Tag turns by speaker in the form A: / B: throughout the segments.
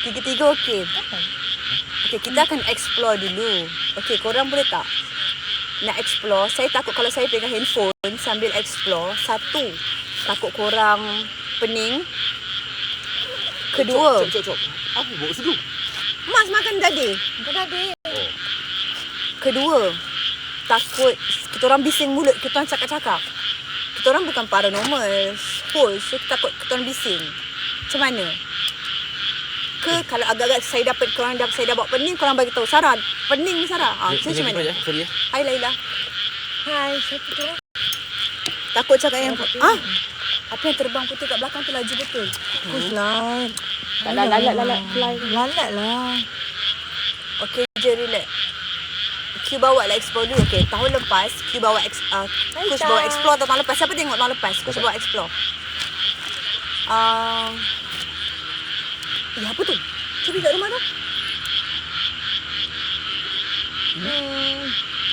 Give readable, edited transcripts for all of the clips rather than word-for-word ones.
A: Tiga-tiga okey. Okey, kita akan explore dulu. Okey, korang boleh tak nak explore? Saya takut kalau saya pegang handphone sambil explore. Satu, takut korang pening. Kedua,
B: Cop. Apa bawa sedu?
A: Mas makan daging.
B: Oh.
A: Kedua, takut kita orang bising mulut, kita orang cakap-cakap. Kita orang bukan paranormal host, so takut kita orang bising. Macam mana? Ke kalau agak-agak saya dah bawa pening, korang bagi tahu Sarah, pening ni Sarah. Saya macam mana?
B: Sorry ya.
A: Hai Laila.
C: Hai, siapa tu?
A: Takut cakap yang apa yang terbang putih kat belakang tu laju betul.
C: Kus lah.
A: Lalat lah. Okey je, relax. Q bawa lah explore dulu. Okey, tahun lepas Q bawa Kus bawa explore tahun lepas. Siapa tengok tahun lepas? Kus bawa explore. Apa tu? Curi kat rumah tu.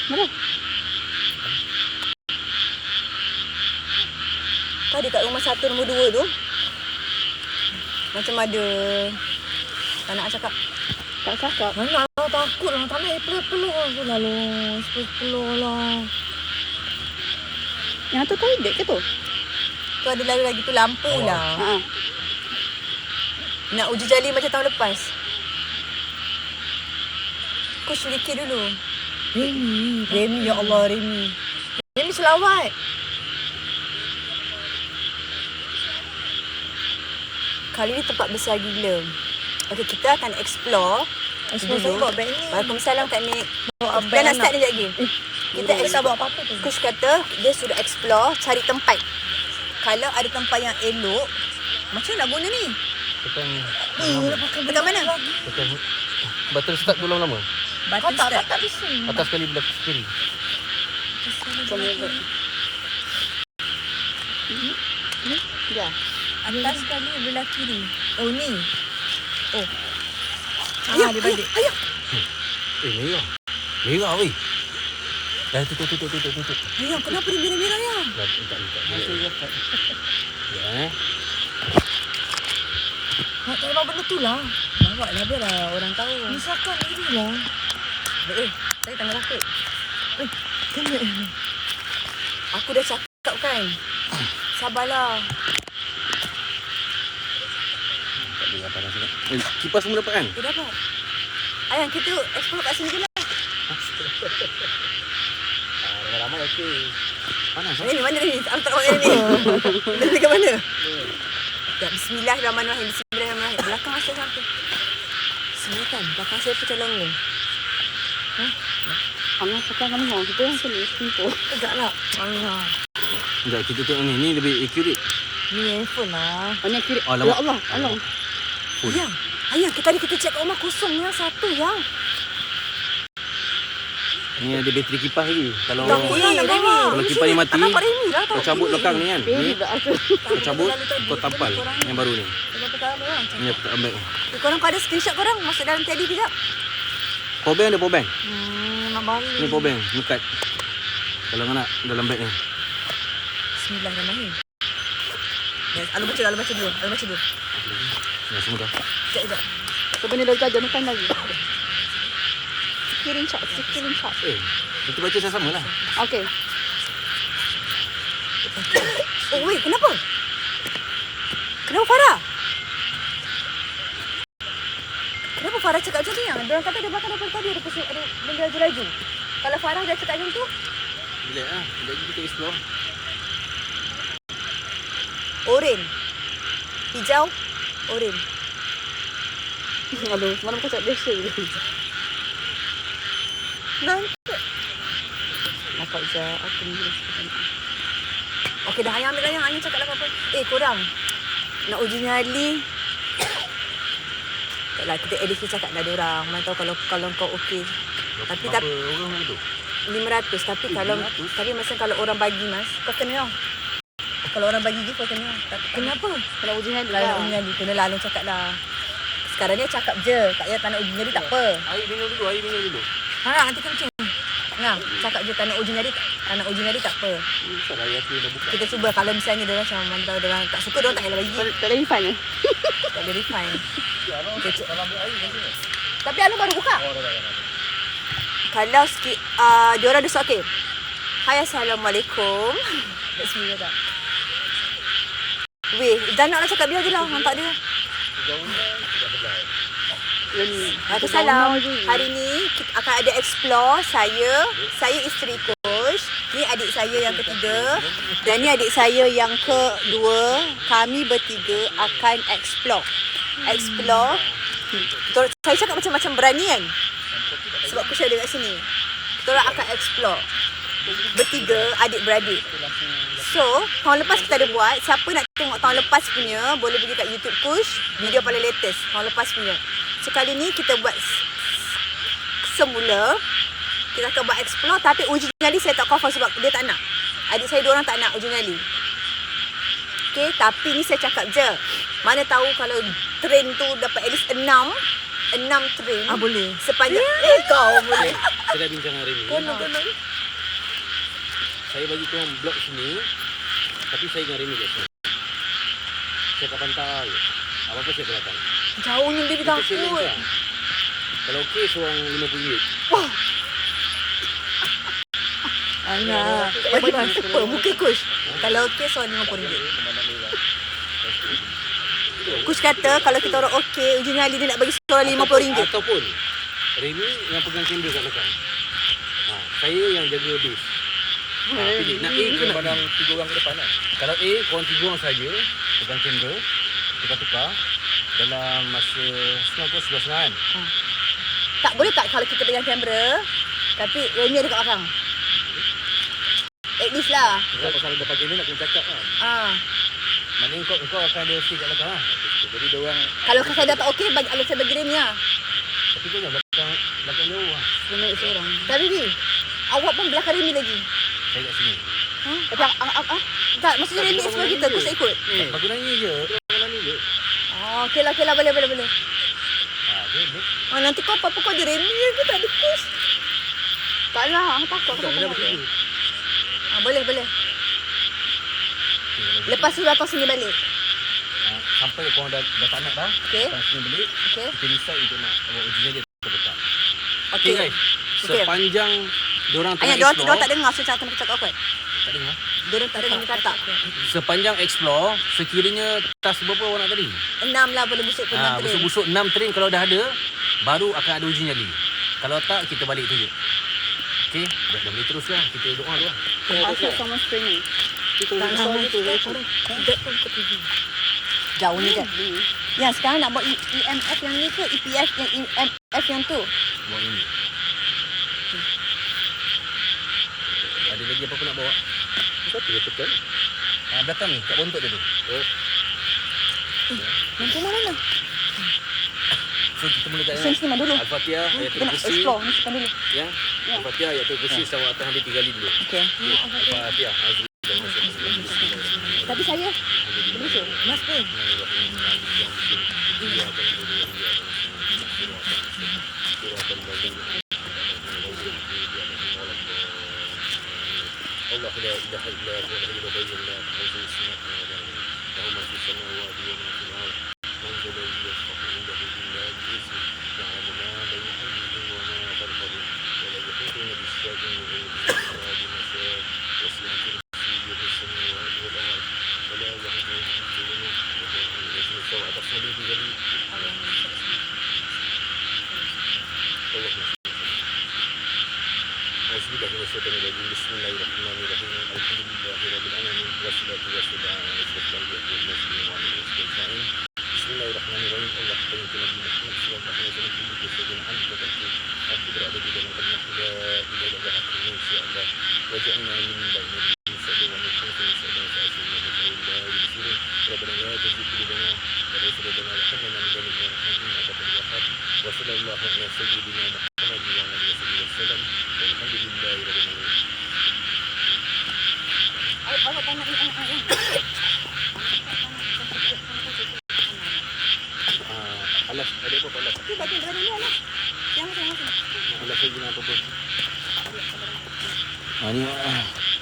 A: Mana? Tadi kat rumah 1 nombor 2 tu. Macam ada. Tak nak cakap.
C: Tak cakap. Mana lah, takut lah. Tak nak peluk aku lah. Peluk lah.
D: Yang tu toilet ke tu?
A: Tu ada lagi tu lampu lah. Nak uji jali macam tahun lepas. Kau fikir dulu. Remy, ya Allah Remy. Remy selawat. Kali ni tempat besar gila. Okey, kita akan explore.
C: Saya bawa beg ni.
A: Waalaikumsalam Kak Nik. Dah nak start ni sekejap lagi. Kita explore apa-apa tu. Kus kata dia sudah explore, cari tempat. Kalau ada tempat yang elok, macam nak guna ni? Tekan mana?
B: Button start tu lama-lama.
A: Button start.
C: Tak bisa.
B: Atas sekali belah kiri.
D: Ya.
A: Atas sekali belah kiri. Oh ni. Oh.
C: Dia balik.
A: Ayah.
B: Merah. Merah weh. Dah tu.
A: Ayah, kenapa dia merah-merah ya?
B: Tak. Ya.
C: Nak bawa benda tu lah.
A: Bawa lah biarlah orang tahu.
C: Misalkan ini lah.
A: Saya tengah rakit.
C: Kena.
A: Aku dah cakap kan. Sabarlah.
B: Tak boleh apa dah sangat. Kipas semua dapat kan?
A: Dia dapat. Ayah, kita explore kat sini je lah.
B: Ramai-ramai okey. Panas.
A: Ni mana ni? Aku tak nampak ni. Dia ke mana? Ya, Bismillahirrahmanirrahim. Belakang asal sampai. Sebenarnya kan, belakang saya pecah lengan.
D: Angah cakap kamu mau kita yang sini simple.
A: Tegak lah.
C: Allah.
B: Sekejap, kita tengok ni. Ni lebih accurate.
C: Ni handphone lah.
D: Oh ni kiri.
B: Oh,
D: Ya Allah.
A: Ayah, ayah, tadi kita cek kat rumah kosong yang satu yang.
B: Ni ada bateri kipas lagi. Kalau
A: Kalau
B: kipas ni mati,
A: nampak Remy lah.
B: kau cabut belakang ni kan. Ni
D: aku.
B: kau cabut, kau tampal yang baru ni. Ni aku tak ambil.
A: Korang kau ada screenshot korang masuk dalam tadi kejap.
B: Power bank ada power bank.
C: Nak balik.
B: Ni power bank, nukat. Kalau kau nak dalam beg ni.
A: Bismillahirrahmanirrahim. Yes, Alu baca dulu.
B: Ya, semua dah.
A: Sekejap.
D: Sebenarnya dah jajan makan lagi. Screenshot.
B: Kita baca sama-sama lah.
D: Okey.
A: Oh weh, kenapa? Kenapa Farah? Kenapa Farah cakap macam tu yang? Diorang kata dia belakang daripada tadi ada benda laju-laju. Kalau Farah dah cakap macam tu,
B: Relax lah. Sekejap lagi kita explore.
A: oren. Hijau, oren.
D: Aduh, semalam kau cakap biasa je.
A: Nampak.
D: Nampak je aku ni.
A: Okey dah, ayah ambil lah yang. Ayah cakap lah apa-apa. Korang nak uji nyali. Taklah, kita edit cakap dah diorang. Mana tahu kalau kau okey. Tapi
B: Berapa orang tu?
A: 500. Tapi kalau
B: 500?
A: tapi masa kalau orang bagi mas, kau kena tau. Kalau orang bagi gift kau kena.
C: Kenapa?
D: Kalau uji nyali
A: Kalau nak
D: lah.
A: uji nyali, kena lah Long cakap lah. Sekarang ni cakap je. Tak payah tak nak uji nyali tak apa.
B: Air minum dulu.
A: Ha, nanti kencing. Nah, cakap je tak nak uji nyali. Tak nak uji nyali tak apa.
B: Salah ya tu dah buka.
A: Kita cuba kalau misalnya dia macam mana tahu dia orang tak suka, dia orang tak payah bagi.
D: Tak ada refund ke?
A: Tak ada refund. Tapi Alun baru buka. Kalau sikit dia orang ada soal okey. Hai, Assalamualaikum. Bismillah tak. Weh, dah nak cakap dia je lah. Nampak dia. Waalaikumsalam. Hari ni kita akan ada explore. Saya isteri coach. Ni adik saya yang ketiga. Dan ni adik saya yang kedua. Kami bertiga akan explore. Saya cakap macam-macam berani kan. Sebab coach ada kat sini. Kita orang akan explore. Bertiga adik-beradik. So, tahun lepas kita ada buat. Siapa nak tengok tahun lepas punya, boleh pergi kat YouTube Push. Video paling latest tahun lepas punya. So, kali ni kita buat semula. Kita akan buat explore. Tapi uji nyali saya tak confirm sebab dia tak nak. Adik saya 2 orang tak nak uji nyali. Okay, tapi ni saya cakap je. Mana tahu kalau train tu dapat at least 6 train.
C: Boleh.
A: Sepanjang kau boleh.
B: Saya dah bincang hari ni.
C: Konon.
B: Saya bagi korang blok sini. Tapi saya dengan Remy kat sini. Saya kat pantai. Apa-apa saya akan datang.
A: Jauhnya dia
B: Kita challenge
A: takut.
B: lah. Kalau okey seorang RM50.
C: Alah.
A: Bagi apa muka coach. Kalau okey soal RM50. Coach kata kalau kita orang okey, uji nyali dia nak bagi seorang RM50.
B: Ataupun Remy yang pegang kamera kat belakang. Saya yang jaga base. Pilih nak A ke nak
E: Pandang 3 orang ke depan lah.
B: Kalau A, korang 3 orang saja pegang kamera, tukar-tukar dalam masa 11 kan.
A: Tak boleh tak kalau kita pegang kamera tapi Remy ada kat belakang. At least lah.
E: Kalau depan kamera nak kena cakap kan.
B: Maknanya kau akan ada stay kat belakang lah.
E: Jadi dia orang
A: Kalau saya dah tak okey, saya bagi Remy lah.
B: Tapi kau jangan belakang jauh lah.
A: Seorang. Tapi Remy, awak pun belakang Remy lagi.
B: Saya kat sini.
A: Tapi tak, maksudnya Remy explore kita, coach tak ikut.
B: Bagus nanya je. Orang nanya je.
A: Okey lah, boleh.
B: Boleh.
A: Nanti kau apa-apa kau ada Remy ke tak ada coach.
D: Tak lah, aku takut. Aku
B: Tak
D: tak
B: boleh
D: tahu.
B: bertiga.
A: Boleh. Lepas tu datang sini balik.
B: Sampai korang dah tak nak dah.
A: Okey.
B: Datang sini balik.
A: Okey.
B: Kita decide untuk nak buat ujian dia tetap.
A: Okey.
B: Okay guys.
A: Okey.
B: Sepanjang diorang tengah
A: Ayah,
B: explore.
A: diorang tak dengar saya cakap kau kuat.
B: Tak dengar.
A: Diorang tak dengar kata.
B: Sepanjang explore, sekiranya tas berapa awak nak tadi?
A: 6 lah boleh busuk pun 6 train.
B: Busuk-busuk 6 train kalau dah ada, baru akan ada uji nyali. Kalau tak, kita balik tu je. Okey, dah boleh terus lah. Kita doa tu lah.
D: Asyik sama screen ni.
A: Tak sama tu. Dekat pun ke TV. Jauh ni kan. Yang sekarang nak buat EMF yang ni ke EPF yang EMF yang tu?
B: Buat ini. Ada lagi apa-apa nak bawa?
E: satu dia tekan.
B: Belakang ni, kat bontot dia tu.
A: Lampu mana lah?
B: So, kita mulakan
A: Simpan dulu.
B: Al-Fatihah,
A: Kita
B: Ayatul
A: nak
B: Kursi.
A: explore ni simpan dulu.
B: Ya. Al-Fatihah, Ayatul Kursi sama atas hampir 3 kali dulu.
A: Okey.
B: Al-Fatihah.
A: Tapi saya busuk. Mas pun.
B: الله لا اله الا هو الحي القيوم لا تاخذه سنه ولا نوم له ما في السماوات وما في الارض من ذا الذي يشفع عنده الا باذنه يعلم ما بين ايديهم وما خلفهم ولا يحيطون بشيء من علمه الا بما شاء وسع كرسيه السماوات والارض ولا يحيطون بشيء وهو الذي سوى تصلي بجليل اللهم أعوذ بالله من الشيطان الرجيم بسم الله الرحمن الرحيم الحمد لله رب العالمين والصلاة والسلام على أشرف الأنبياء والمرسلين وعلى آله أجمعين بسم الله الرحمن الرحيم الله قيمت نبي محمد صلى الله عليه وسلم في سيدنا عنك وتركه أكبر عدد من كلمة لا إله إلا الله إن شاء الله وجعلنا من بين الذين سألوا ومن خلف سألوا فأسلنا فإن لا يبصرون ربنا لا تزغ قلوبنا وليس لنا وهب لنا من لدنك رحمة إنك أنت الوهاب وصلى الله على سيدنا محمد وعلى آله وصحبه وسلم والحمد لله رب العالمين.
A: Awak tak nak
B: Alas, ada apa alas?
A: Okey, bagi ni lah. Yang.
B: Alas saya guna apa pun. Ni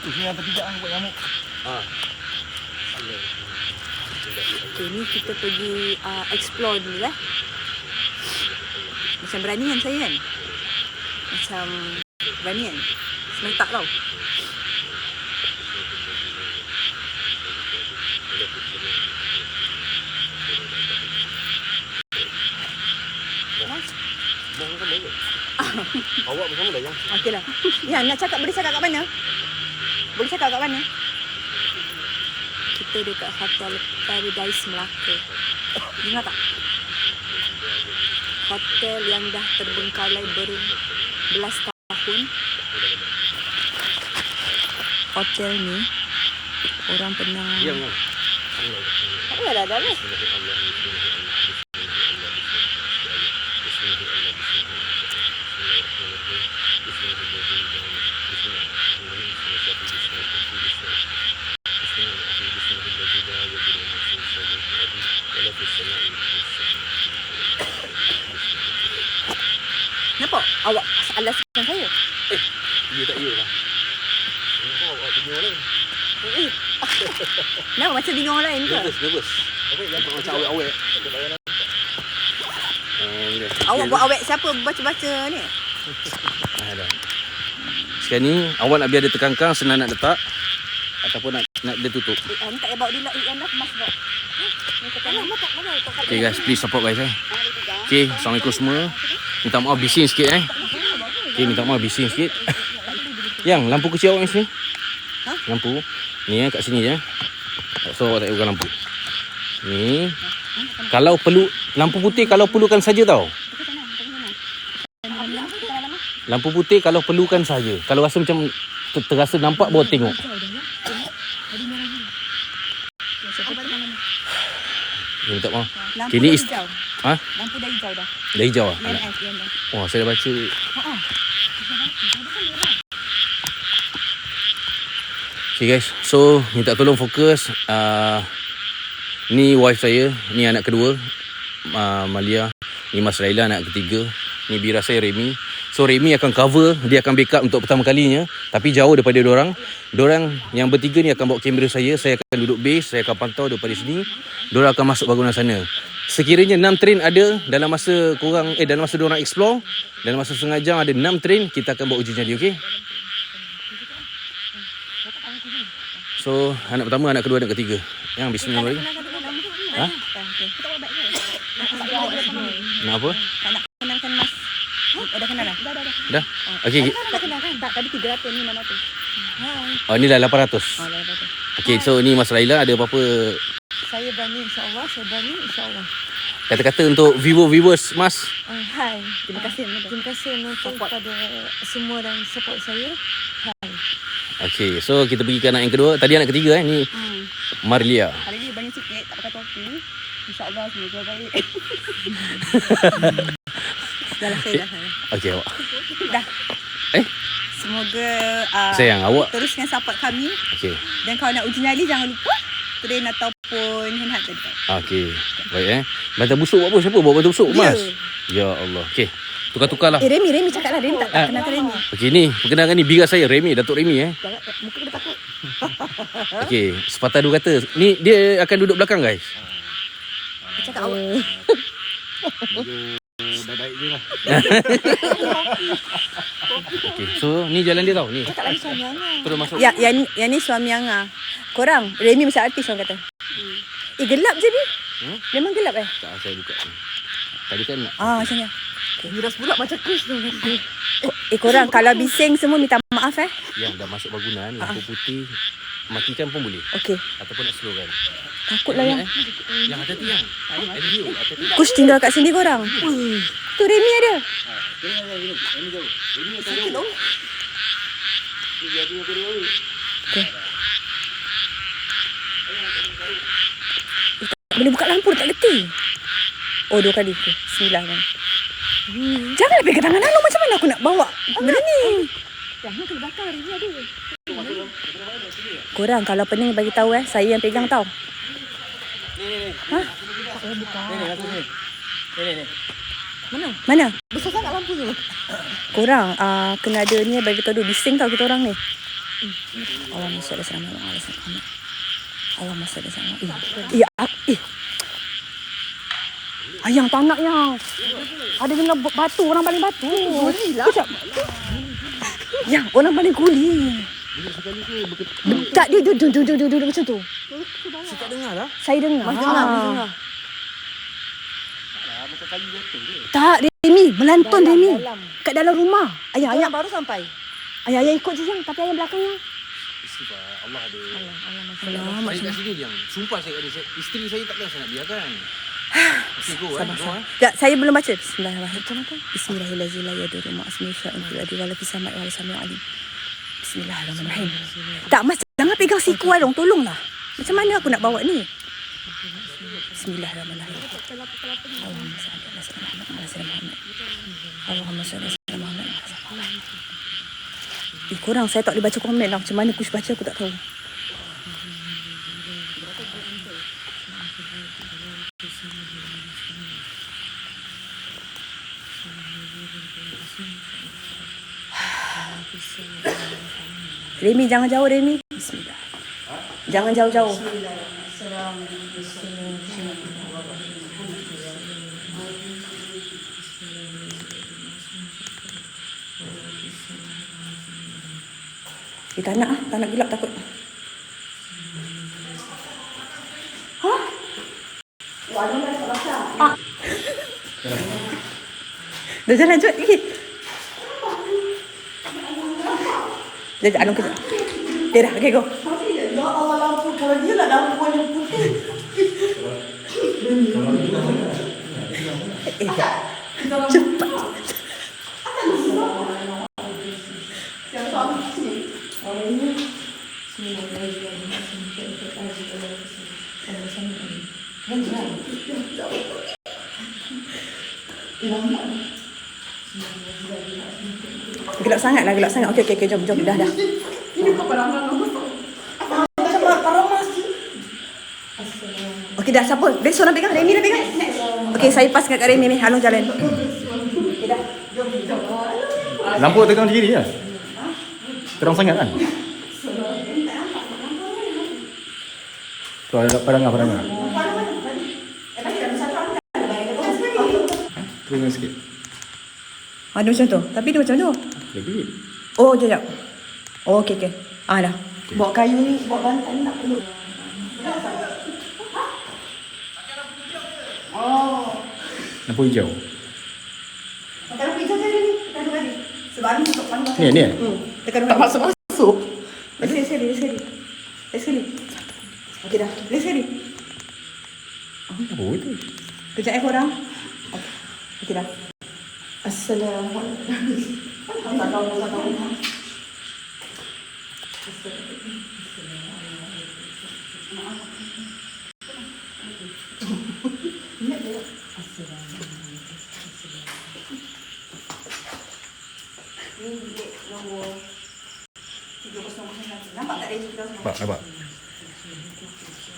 E: Ini yang tertiga buat nyamuk.
A: Okay, ni kita pergi explore dulu Macam berani kan saya kan? Macam berani kan? Sementak tau.
B: awak bersama dah yang.
A: Okey lah. Ya, nak cakap boleh cakap kat mana? Boleh cakap kat mana? Kita dekat Hotel Paradise Melaka. Dengar tak? Hotel yang dah terbengkalai berbelas tahun. Hotel ni orang pernah
B: Diam kan.
A: tak payah dah ni. Kenapa awak alaskan saya?
B: Dia tak ya lah. Kenapa awak pergi orang lain?
A: Kenapa macam bingung orang lain ke?
B: Nervous. Macam awet-awet.
A: Awak buat awet siapa baca-baca ni?
B: Dah. Sekarang ni awak nak biar dia terkangkang, senang nak letak ataupun nak dia tutup.
A: Ni tak payah bawa dia lah. Dah kemas bawa. Ni kata lama tak mana.
B: Okay guys, please support guys Okay, Assalamualaikum semua. Minta maaf bising sikit Okay, minta maaf bising sikit. Yang lampu kecil awak ni sini. Lampu ni kat sini je. So awak tak payah buka lampu. Ni kalau perlu lampu putih kalau perlukan saja tau. Lampu putih kalau perlukan saja. Kalau rasa macam terasa nampak baru tengok. Minta maaf.
A: Lampu
B: Kini
A: dah hijau.
B: Ha?
A: Lampu dah hijau dah.
B: Dah hijau ah.
A: EMS.
B: Oh, saya dah baca. Okay guys, so minta tolong fokus. Ni wife saya, ni anak kedua, Malia. Ni Mas Raila anak ketiga. Ni bira saya Remy. So Remy akan cover, dia akan backup untuk pertama kalinya, tapi jauh daripada diorang. Diorang yang bertiga ni akan bawa kamera saya akan duduk base, saya akan pantau daripada sini. Diorang akan masuk bangunan sana. Sekiranya 6 train ada dalam masa dalam masa diorang explore, dalam masa setengah jam ada 6 train, kita akan bawa uji nyali, okey? So, anak pertama, anak kedua, anak ketiga. Yang bismillahirrahmanirrahim. Ha? Nak apa?
A: Tak nak kenalkan Mas. Dah kenal dah?
B: Dah? Okey.
A: Tak kenal kan? Tak, tadi 300 ni 600.
B: Oh, ni dah 800.
A: Oh, dah dapat.
B: Okey, so ni Mas Raila ada apa-apa
A: Saya berani insya-Allah,
B: kata-kata untuk viewers Mas?
A: Hai. Terima kasih kepada semua dan support saya. Hai.
B: Okey, so kita pergi ke anak yang kedua. Tadi anak ketiga ni Marlia.
D: Hari ni banyak sikit, tak pakai topi. InsyaAllah semoga baik.
A: Dah lah saya.
B: Okey awak.
A: Dah.
B: Eh?
A: Semoga
B: Sayang awak.
A: teruskan support kami.
B: Okey.
A: Dan kalau nak uji nyali jangan lupa train ataupun handheld tadi.
B: Okey. Baik Bantal busuk buat apa? Siapa bawa bantal busuk?
A: Dia.
B: Mas. Ya Allah. Okey. Tukar-tukarlah.
A: Remy cakaplah. Remy tak kenalkan Remy.
B: Okey ni, perkenalkan ni bira saya Remy, Datuk Remy
A: Jangan, muka dia takut.
B: Okey, sepatah dua kata. Ni dia akan duduk belakang guys.
A: Cakap awak.
E: Baik-baik je lah.
B: Okey, so ni jalan dia tau ni.
A: Cakap lagi suami Anga.
B: Terus masuk.
A: Ya, yang ni suami Anga. Korang, Remy macam artis orang kata. Gelap je ni. Memang gelap
B: Tak, saya buka. Tadi kan
A: macam ni. Miras pula macam Chris tu. Korang kalau bising semua minta maaf
B: yang dah masuk bangunan, lampu putih matikan pun boleh.
A: Okey.
B: Ataupun nak slowkan.
A: Takutlah yang.
B: Yang hati-hati yang. Ada view, hati-hati.
A: Kus tinggal kat sini korang. Tu Remy ada. Okey. Boleh buka lampu tak letih. Oh 2 kali. Okay. Bismillah. Janganlah pegang tangan Along. Macam mana aku nak bawa benda ni? Jangan kena bakar. Remy ada. Korang kalau pening bagi tahu saya yang pegang tau.
E: Ni.
A: Ha?
E: Saya buka. Ni.
A: Mana?
E: Besar sangat lampu tu.
A: Korang kena ada ni bagi tahu dulu bising tau kita orang ni. Allahumma shalli ala Muhammad. Allahumma shalli ala Muhammad. Ayang tak nak yang. Ada kena batu, orang paling batu. Gulilah. Yang orang paling guli. Tak, dia macam tu.
B: Saya tak dengar lah.
A: Saya dengar.
D: Mas dengar.
E: Macam kayu jatuh je.
A: Tak, Remy. Melantun Remy. Kat dalam rumah. Ayang
D: Baru sampai.
A: ayang ikut je yang. Tapi ayang belakangnya.
B: Istighfar. Allah ada.
A: Allah,
B: Saya kat sini yang sumpah saya kat dia. Isteri saya takkan saya nak biarkan. Okey, go doa.
A: Tak, saya belum baca. Bismillahirrahmanirrahim. Bismillahirrahmanirrahim. Bismillahirrahmanirrahim. Bismillahirrahmanirrahim. Tak, Mas, jangan pegang siku dong. Tolonglah. Macam mana aku nak bawa ni? Bismillahirrahmanirrahim. Allahumma salli ala sayyidina Muhammad. Allahumma salli ala sayyidina Muhammad. Korang, saya tak boleh baca komen lah. Macam mana Kush baca, aku tak tahu. Remy, jangan jauh Remy. Bismillah. Jangan jauh-jauh. Tak nak gelap takut. Hah? Dah jalan jut lagi. Dah anu kejap. Dah, okay go.
C: Ya Allah, lampu. Kalau dia nak lampu yang putih.
A: Cepat. Gelap sangat lah, gelap sangat. Okey, jom. Dah.
C: Ini bukan barang-barang apa. Macam barang emas.
A: Okey, dah. Siapa? Besok nak pegang. Remy dah pegang. Okey, saya pas kat Remy ni. Alung jalan. Okey, dah. Jom.
E: Lampu tegang kiri ya? Terang sangat kan? Tu ada perangai. Turun sikit.
A: Ada macam tu. Tapi dia macam tu.
E: Lebih.
A: Oh, jap. Oh, okey. Dah.
C: Bawa kayu ni, bawa bantal ni nak perlu.
E: Lampu hijau.
A: Tekan hijau je ni. Tekan dua kali. Sebab ni untuk pandang.
E: Ni.
A: Tekan dua kali. Tak masuk. Lagi sekali. Okey dah. Lagi sekali.
E: Oh itu.
A: Kejap korang. Okey dah.
C: Assalamualaikum.
A: Nampak tak dia kita semua?
E: Nampak.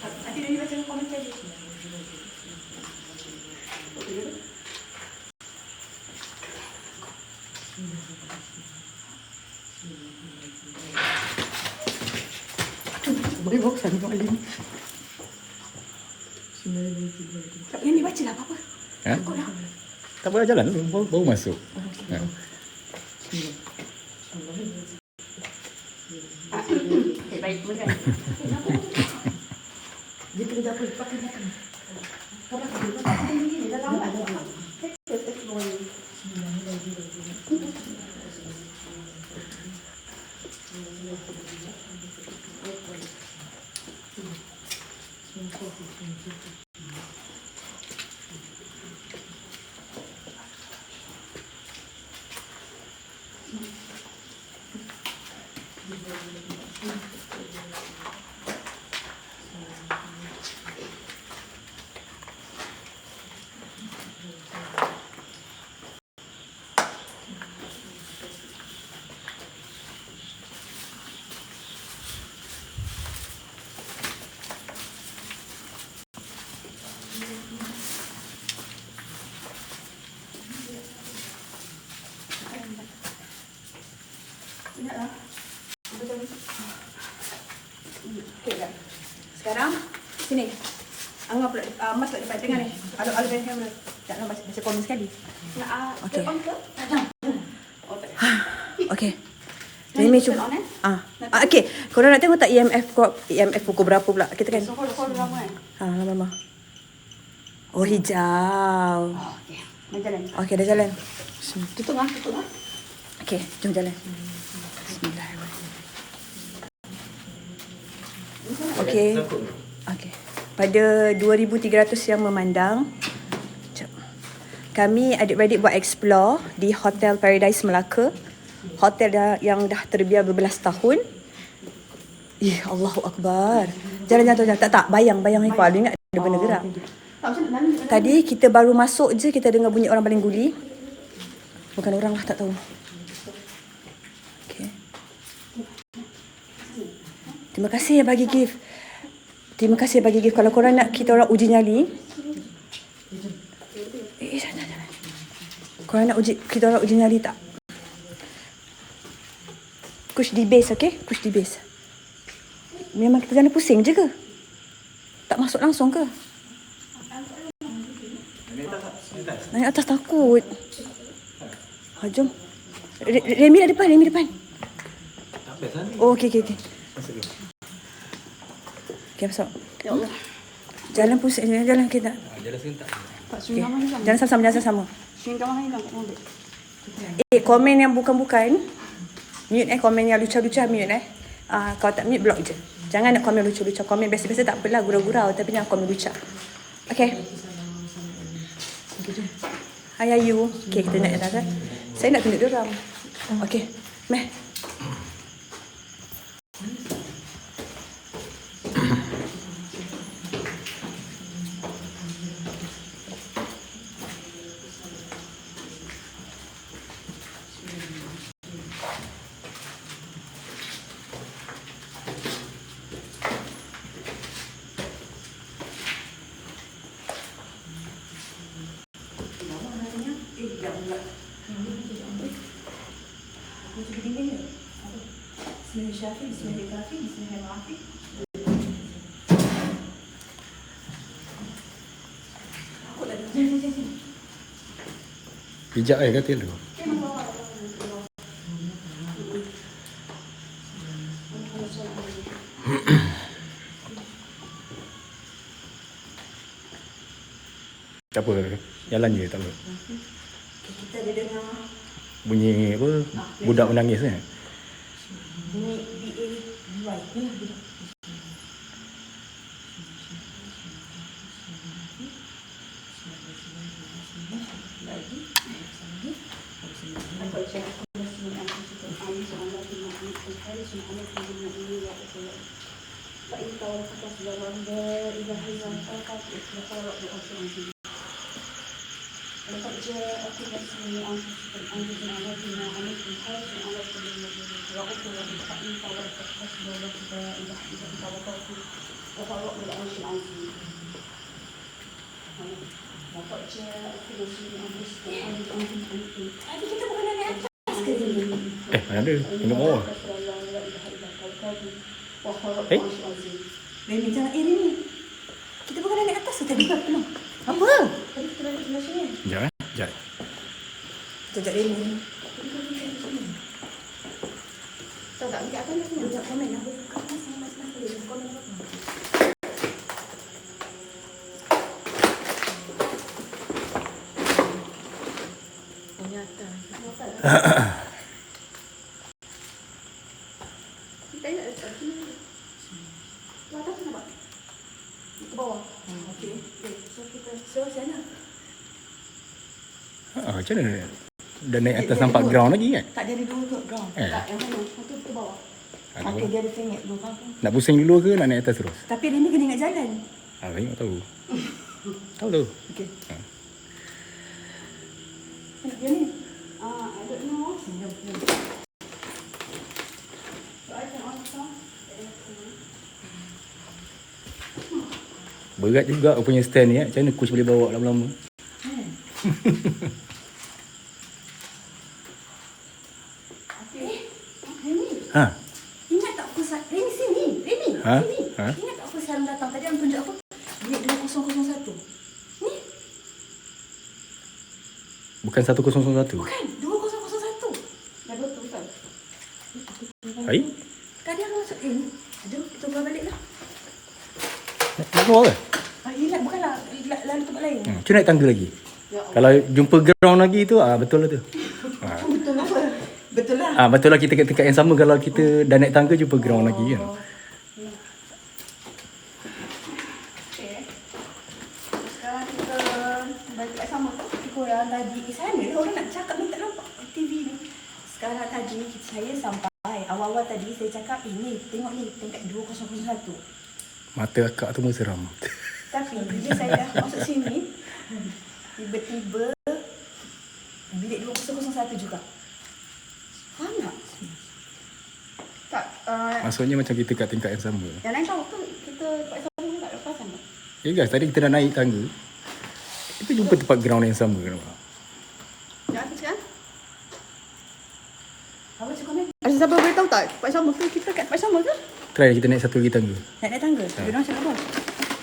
A: Nanti dia baca komen tadi.
C: Boleh bawa sana Mak Alim.
A: Yang dibaca lah apa-apa.
E: Ha? Tak boleh jalan baru masuk. Ha.
A: Baik, boleh.
C: Dia kena dapat pakai belakang.
A: Mas tak dapat dengar ni. Alu band kamera. Tak nak baca komen sekali. Okay. Okay. Remy cuba. Okay. Korang nak tengok tak EMF pukul berapa pula? Kita kan.
D: So, hold lama kan?
A: Lama. Oh, hijau.
D: Okay. Dah jalan.
A: Okay, dah jalan.
D: Tutup lah.
A: Okay, jom jalan. Bismillahirrahmanirrahim. Okay. Okay. Pada 2,300 yang memandang, kami adik-beradik buat explore di Hotel Paradise Melaka. Hotel yang dah terbiar berbelas tahun. Allahu Akbar. Jalan. Tak. Bayang ni Kuala ingat ada benda gerak. Tadi kita baru masuk je, kita dengar bunyi orang paling guli. Bukan orang lah, tak tahu. Okay. Terima kasih yang bagi gift. Kalau korang nak kita orang uji nyali. Jangan. Korang nak kita orang uji nyali tak? Push di base, okay? Push di base. Memang kita jangan pusing je ke? Tak masuk langsung ke? Naik atas takut. Jom. Remy depan. Oh, okay. Okay, masuk.
D: Ya Allah.
A: Jalan pusing, jalan kita.
B: Jalan serentak.
D: Tak swing ramai hilang.
A: Jangan sama-sama.
D: Swing ramai hilang kat mobil.
A: Komen yang bukan-bukan mute komen yang lucah-lucah mute kalau tak mute block je. Jangan nak komen lucah-lucah. Komen biasa-biasa tak apalah, gurau-gurau, tapi jangan komen lucah. Okay. Hi Ayu. Okay, kita naik atas kan. Saya nak tunjuk diorang. Okay. Meh.
E: Pijak katil tu. Tak apa, jalan je tak apa.
A: Kita ada dengar
E: Bunyi apa? Budak menangis kan?
A: bunyi BAY.
E: Mana ada? Tengok bawah.
A: Remy jangan Remy. Kita bukan naik atas tadi penuh. Apa? Tadi kita naik sebelah sini.
E: Sekejap.
A: Sekejap Remy. Tahu tak dekat apa nak tengok? Sekejap komen lah. Komen apa?
E: Macam mana? Dah naik atas nampak ground lagi kan?
A: Tak, dia ada dua ke ground. Tak, yang mana? Satu ke bawah. Okey, dia ada sengit dua.
E: Nak pusing dulu ke nak naik atas terus?
A: Tapi Remy kena ingat jalan.
E: Saya tak tahu. Tahu.
A: Okey. Nak dia ni?
D: I don't know.
E: Berat juga punya stand ni. Macam mana coach boleh bawa lama-lama? Ha?
A: Ingat tak aku Remy sini? Remy,
E: Ha?
A: sini.
E: Ha?
A: Ingat tak aku selalu datang tadi orang tunjuk apa? Bilik 2001. Ni,
E: Bukan 1001.
A: bukan 2001.
D: Dah betul kan?
E: Hai?
A: Tadi aku masuk ni. Jom kita buat balik lah.
E: Nak keluar ke?
A: Hilang, bukanlah lalu tempat lain.
E: Cuma naik tangga lagi. Kalau jumpa ground lagi tu, betul lah tu.
A: Betul apa? Betul lah.
E: Betul lah kita kat tingkat yang sama kalau kita dah naik tangga jumpa ground lagi kan.
A: Sekarang kita balik kat sama tu. Korang tadi ke sana lah orang nak cakap minta nampak TV ni. Sekarang tadi saya sampai. Awal-awal tadi saya cakap, ni tengok ni tingkat 2001.
E: Mata akak tu pun seram.
A: Tapi bila saya dah masuk sini, tiba-tiba bilik 2001 juga. Faham tak? Tak,
E: Maksudnya macam kita kat tingkat yang sama.
A: yang lain tahu tu kita tempat sama tak ada perasan tak?
E: Ya guys, tadi kita dah naik tangga. Kita jumpa tempat ground yang sama. Nampak?
A: Nak apa sekarang? Apa cakap ni? Ada siapa boleh tahu tak? Tempat sama tu kita kat tempat sama ke?
E: Try kita naik satu lagi tangga.
A: Nak naik tangga? Dia orang cakap apa?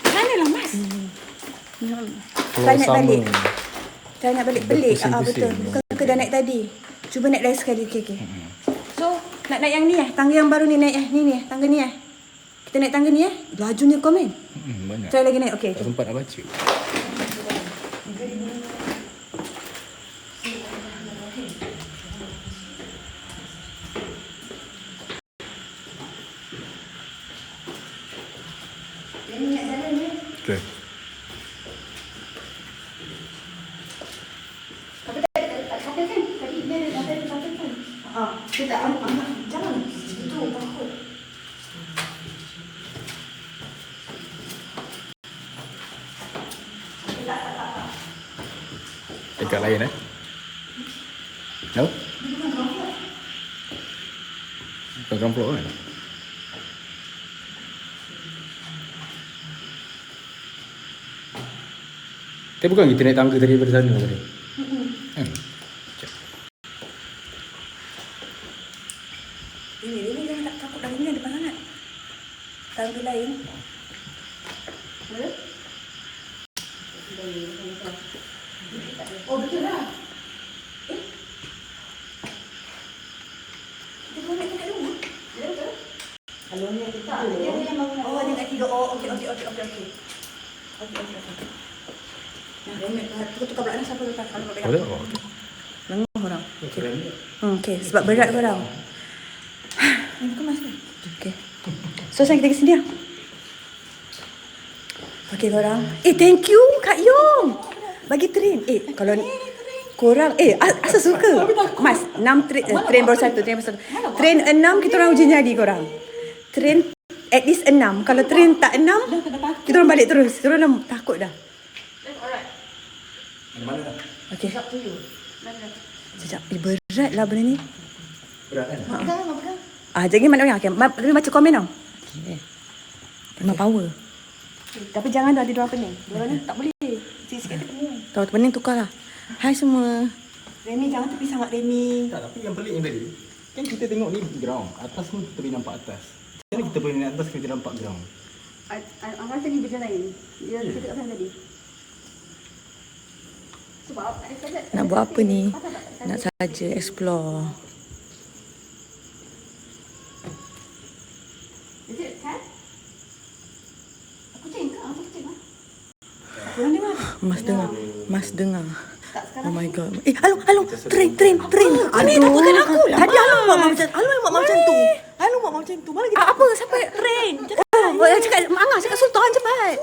A: Mana lah mas?
E: Floor
A: Try naik
E: sama.
A: balik. Try nak balik. Pelik.
E: Berpusing-pusing.
A: Betul. Bukan ke dah naik tadi. Cuba naik lagi sekali. Okay. So, nak naik yang ni tangga yang baru ni naik Ni tangga ni Kita naik tangga ni Lajunya komen.
E: Banyak.
A: Try lagi naik. Okay.
E: Tak sempat nak baca. Okay.
A: Kita jangan. Itu takut.
E: Tingkat lain No? Bukan ground floor kan? Tapi bukan kita naik tangga tadi daripada sana tadi. Kan?
A: Ini jangan tak takut dari ni depan sangat. Tangga lain. Oh betul lah. Kita boleh naik tingkat 2. Ya betul. Kalau ni kita dia yang bangun. Oh tingkat 3. Oh okey. Nah, tukar pula ni siapa letak kalau kau pegang.
E: Oh,
A: Nengok orang. Okey, sebab berat korang. Ini kemas kan? Okey. So sekarang kita pergi sini lah. Okey korang. Thank you Kak Yong. Bagi train. Kalau korang asal suka. Mas, 6 train baru satu. Train 6 kita orang uji nyali korang. Train at least 6. Kalau train tak 6, kita orang balik terus. Kita orang dah takut dah.
E: Mana dah?
A: Okey. Sekejap. Berat lah benda ni.
E: Berat kan?
A: Jangan mana orang. Okay. Tapi baca komen tau. Okay. Memang power. Tapi jangan dah ada diorang pening. Diorang ni tak boleh. Sikit-sikit dia pening. Tahu pening tukar lah. Hai semua. Remy jangan tepi sangat Remy.
E: Tak, tapi yang pelik yang tadi kan kita tengok ni ground. Atas pun kita boleh nampak atas. Macam mana kita boleh naik atas kita nampak ground?
D: Awal tadi berjalan. Dia kita kat sana tadi. Sebab
A: Nak buat apa ni? Nak saja explore.
D: Is it cat? Kucing ke? Kucing lah.
A: Korang dengar? Mas dengar. Oh my god. Alung, train. Ni takutkan aku lah. Tadi Alung buat macam tu. Mana kita? Apa? Siapa? Train. Cakap Sultan cepat.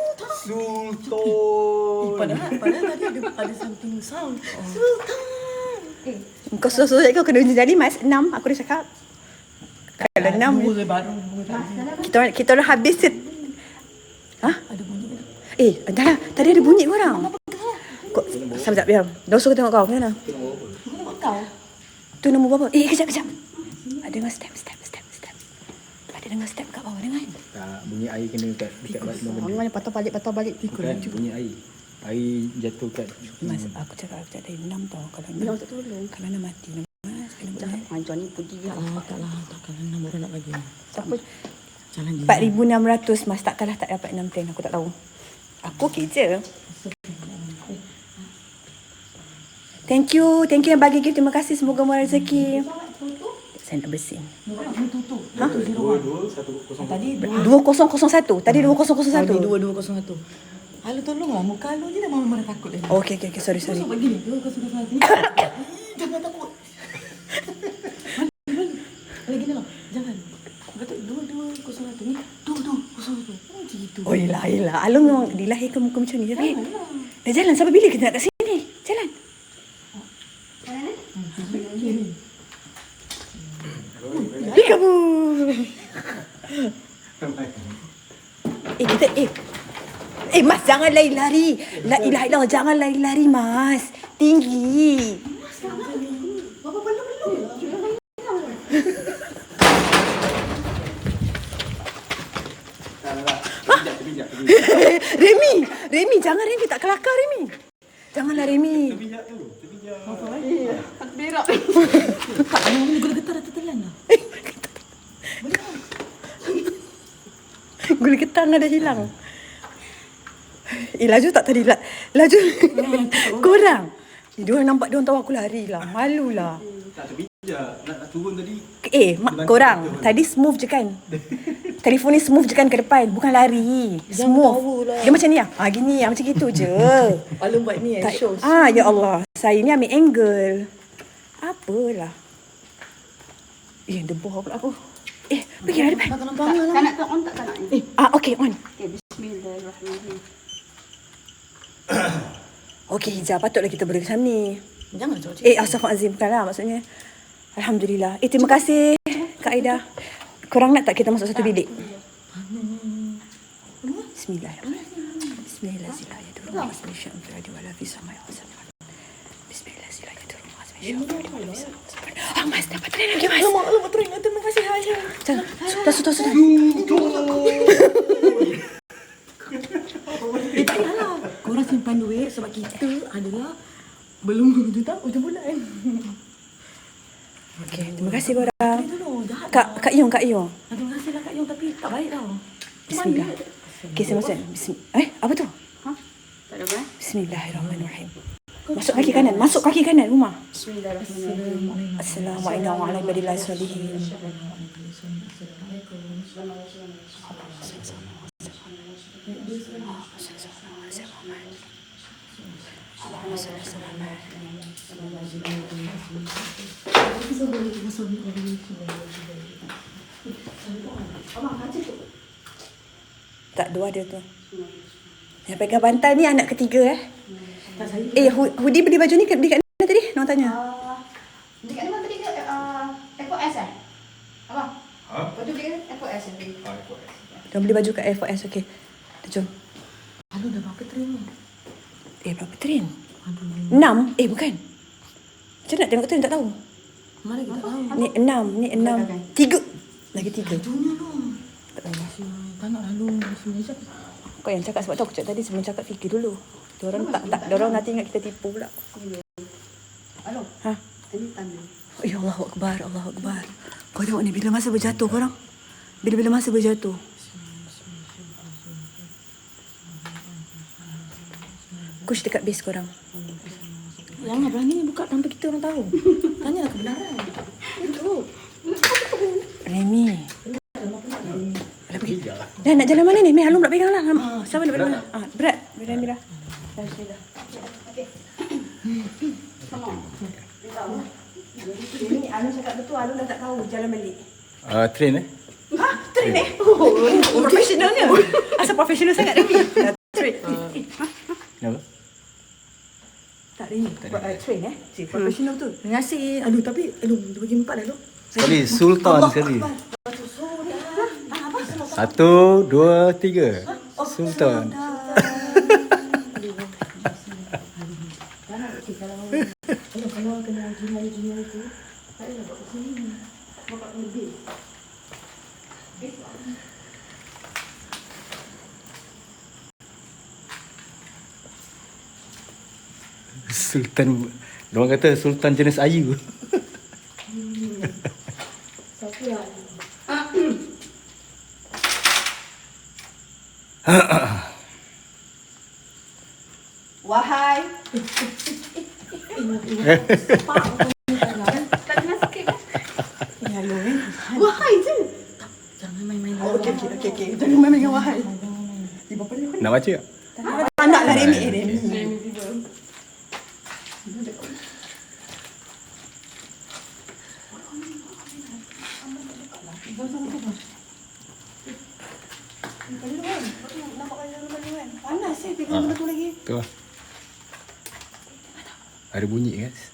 E: Sultan.
C: Padahal tadi ada something sound.
A: Kau suruh kau kena uji jadi Mas 6. Aku dah cakap. Kalau 6
C: Baru
A: kita orang habis set.
C: ada bunyi.
A: Dah tadi ada bunyi korang. Kau sekejap diam. Dah suruh tengok kau macam mana? Tu nombor berapa? Kejap. Ada dengar step. Ada dengar step kat bawah dengar.
E: Tak, bunyi air kena kat batu benda.
A: Mana patah balik.
E: Bukan, bunyi air. Air jatuh kat
A: Mas, aku cakap dari 6 tau. Kalau 6 tak tolong. Kalau 6 mati. Mas, kena buat. Macam ni putih dia.
C: Taklah. Kalau 6 orang nak bagi.
A: Siapa?
C: Jangan
A: 4,600 Mas tak kalah tak dapat 6 train. Aku tak tahu. Aku okey je. Thank you yang bagi gift. Terima kasih. Semoga murah rezeki. Saya nak bersin.
C: Tadi
A: 2001. Tadi 2001.
C: 2201. Alu tolonglah, muka Alu je dah mama takut dah.
A: Oh, okey. Sorry.
C: Masuk begini, 2201. Jangan takut. Lagi ni lah, jangan. Betul 2201 ni 2201. Macam gitu.
A: Oh, yelah. Alung memang dilahirkan muka macam ni. Rin. Dah jalan. Sampai bila kita nak kat sini? Jalan. Kamu. Mas, jangan lari-lari. La ilaha illallah, jangan lari-lari, Mas. Tinggi. Remy, jangan Remy, tak kelakar Remy. Janganlah Remy.
E: Terbijak tu. Terbijak.
D: Berak.
C: Tak, ni gula getar dah tertelan dah.
A: Gula getang dah hilang. Laju tak tadi? Laju. Korang. Diorang nampak diorang tahu aku lari lah. Malu lah.
E: Tak terbijak. Nak turun tadi.
A: Korang. Tadi smooth je kan? Telefon ni smooth je kan ke depan. Bukan lari. Smooth. Dia macam ni lah. Gini lah. Macam gitu je.
C: Alu buat ni shows.
A: Ya Allah. Saya ni ambil angle. Apalah. Debah pula aku. Pergi lah depan.
C: Tak nampak lah.
D: Tak nak on tak nak ni.
A: Okay, on.
D: Okay, bismillahirrahmanirrahim.
A: Okay, hijab. Patutlah kita beri macam ni.
C: Jangan cakap.
A: Astaghfirullahalazim. Bukanlah maksudnya. Alhamdulillah. Terima kasih Kak Aida. Korang nak tak kita masuk satu bilik? Bismillahirrahmanirrahim. Bismillahirrahmanirrahim. Mas, dapat train lagi, Mas.
C: Alamak, train. Terima kasih, Haya.
A: Sudah.
C: Tak payahlah. Korang simpan duit sebab kita adalah belum 2 tahun bulan.
A: Okay, terima kasih korang.
C: Dulu, jahat.
A: Kak Yung.
C: Terima kasih lah Kak Yung, tapi tak baik tau.
A: Bismillah. Okay, saya masuk. Apa tu?
D: Tak ada apa?
A: Bismillahirrahmanirrahim. Masuk kaki kanan rumah.
D: Bismillahirrahmanirrahim.
A: Assalamualaikum warahmatullahi wabarakatuh. Tak, dua ada tu. Yang pegang bantal ni anak ketiga Hudi beli baju ni beli kat mana tadi? Nak tanya.
D: Dekat mana tadi ke? F4S Abang? Baju beli kan? F4S tadi.
A: Dia beli baju kat F4S. Okey. Jom.
C: Alu dah berapa train ni?
A: Berapa train?
C: Aduh.
A: 6? Bukan. Macam nak tengok train tak tahu.
C: Mana kita tahu?
A: Ni 6. Ni 6. 3. Lagi 3.
C: Bajunya tu.
A: Tak tahu.
C: Tak nak lalu. Bismillah.
A: Kau yang cakap sebab tu aku cakap tadi sebelum cakap fikir dulu. Diorang diorang nanti ingat kita tipu pula.
D: Alo. Ini tanda.
A: Ya Allahu Akbar. Kau tengok ni bila masa berjatuh korang. Bila masa berjatuh. Push dekat base korang.
C: Jangan berani buka tanpa kita orang tahu. Tanyalah kebenaran. Itu.
A: Remy. Dah pergi. Dah nak jalan mana ni? Meh, Halum nak pegang lah. Siapa nak pegang? Berat. Mira. Bismillah. Okey. Sama. Beritahu. Ini Alun cakap betul. Alun dah tak tahu jalan balik.
E: Train
A: Train profesionalnya. Asal profesional sangat Remy. Train.
E: Kenapa?
A: Tak Remy. Train profesional betul.
C: Terima kasih. Aduh, tapi dia bagi 4 dah tu.
E: Sekali Sultan sekali. 1, 2, 3. Sultan.
C: Kalau kena jumlah tu, tak payah buat sini. Bapak lebih.
E: Sultan. Diorang kata Sultan jenis ayu.
C: Siapa yang
D: Tak kena sikit kan?
A: Ya, lo kan.
D: Wahai je.
A: Jangan main-main.
D: Oh, okey. Jangan main dengan wahai. Ibu perlu.
E: Nak baca tak?
A: Tak nak lah Remy. Remy.
D: Panas saya pegang benda tu lagi.
E: Tu lah. Ada bunyi guys.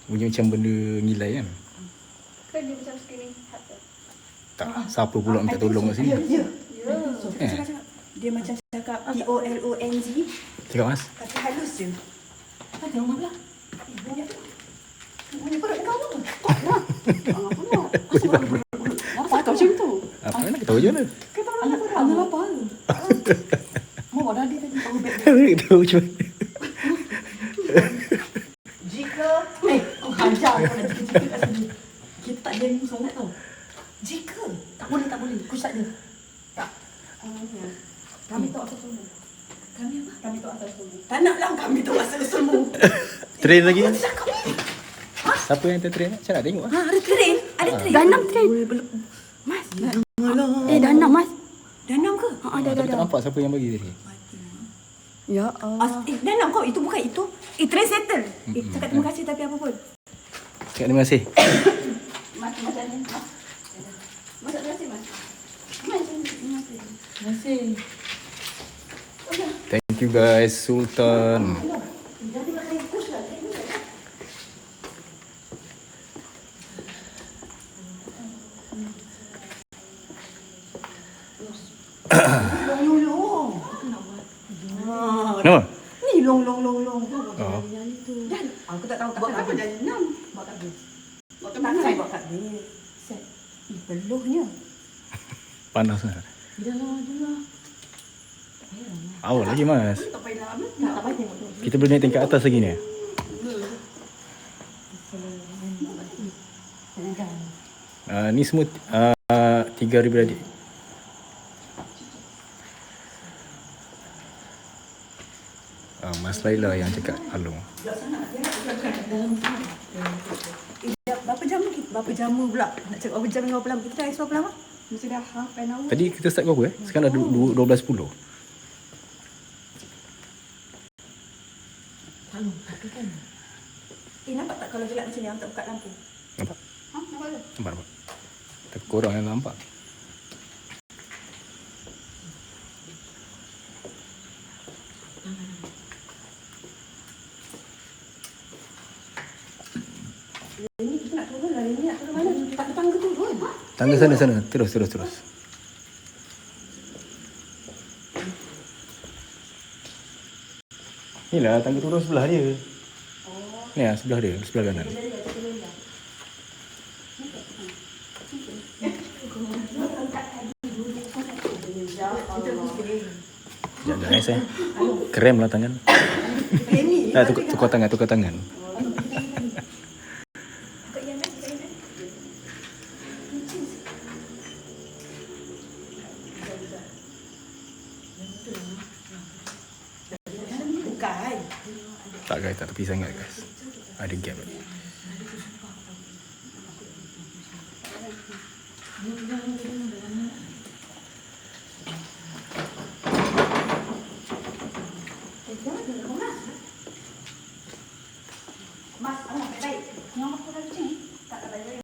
E: Bunyi macam benda ngilai kan?
D: Kan dia macam screening hat tu.
E: Tak, siapa pula minta tolong kat sini?
D: Ya.
E: Eh,
A: Dia macam cakap TOLONG.
E: cakap mas.
A: Tapi halus je.
D: Ada orang belah. Bunyi perut kau tu. Kau lah. Apa? Apa kau macam tu?
E: Apa nak tahu je mana?
D: Kita orang anak apa? Mau dah dia tadi tahu beg.
E: Nak tahu macam mana?
D: Jika kau hajar kau nak jika kat sini. Kita tak ada ilmu sangat tau. Jika tak boleh. Aku start dia. Tak. Kami tu asal semua. Kami apa? Kami tu asal semua. Tak nak lah kami tu asal semua.
E: Train lagi?
D: Aku cakap ni.
E: Siapa yang tertrain? Saya nak tengok lah.
A: Ada train.
C: Dah 6 train.
A: Mas.
C: Dah 6 Mas.
A: Dah 6 ke?
E: Tapi tak nampak siapa yang bagi tadi.
C: Ya
A: Dah 6 kau. Itu bukan itu. Train settle. Cakap terima kasih tapi apa pun.
E: Cakap terima kasih.
D: Mas ada ni. Mas terima kasih mas.
C: Masih.
E: Thank you guys, Sultan. Nama?
A: Ni long.
E: Oh.
A: Dan aku tak tahu tak
D: Buat
A: kenapa.
D: apa jadi 6? Buat habis. Buat
A: Tak nak buat kat dia. Set. Peluhnya.
E: Panas lah.
C: Dah lah.
E: Awal lagi mas.
D: tak payah lama.
A: Tak payah tengok tu.
E: Kita boleh naik tingkat atas lagi ni. Ni semua 3,000 adik. Mas Laila yang cakap Along.
A: Berapa jamu pula? Nak cakap berapa jam dengan berapa lama? Kita dah explore berapa lama?
D: Mesti dah half an hour.
E: Tadi kita start berapa Sekarang dah 12.10.
A: Nampak tak kalau gelap macam ni? Aku tak buka lampu.
E: Nampak?
D: Nampak ke?
E: Nampak. Tapi korang yang nampak.
A: Ini kita nak turun lah. Ini nak turun mana? Tak ke tangga turun.
E: Tangga sana. Terus. Inilah tangga turun sebelah dia. Ni lah sebelah dia, sebelah kanan. Jangan saya. Krem lah tangan. Tukar tangan.
A: Bukan.
E: Tak guys, tak tepi sangat guys. Ada gap lagi.
D: Mas, awak baik. Yang aku dah macam ni. Tak baik.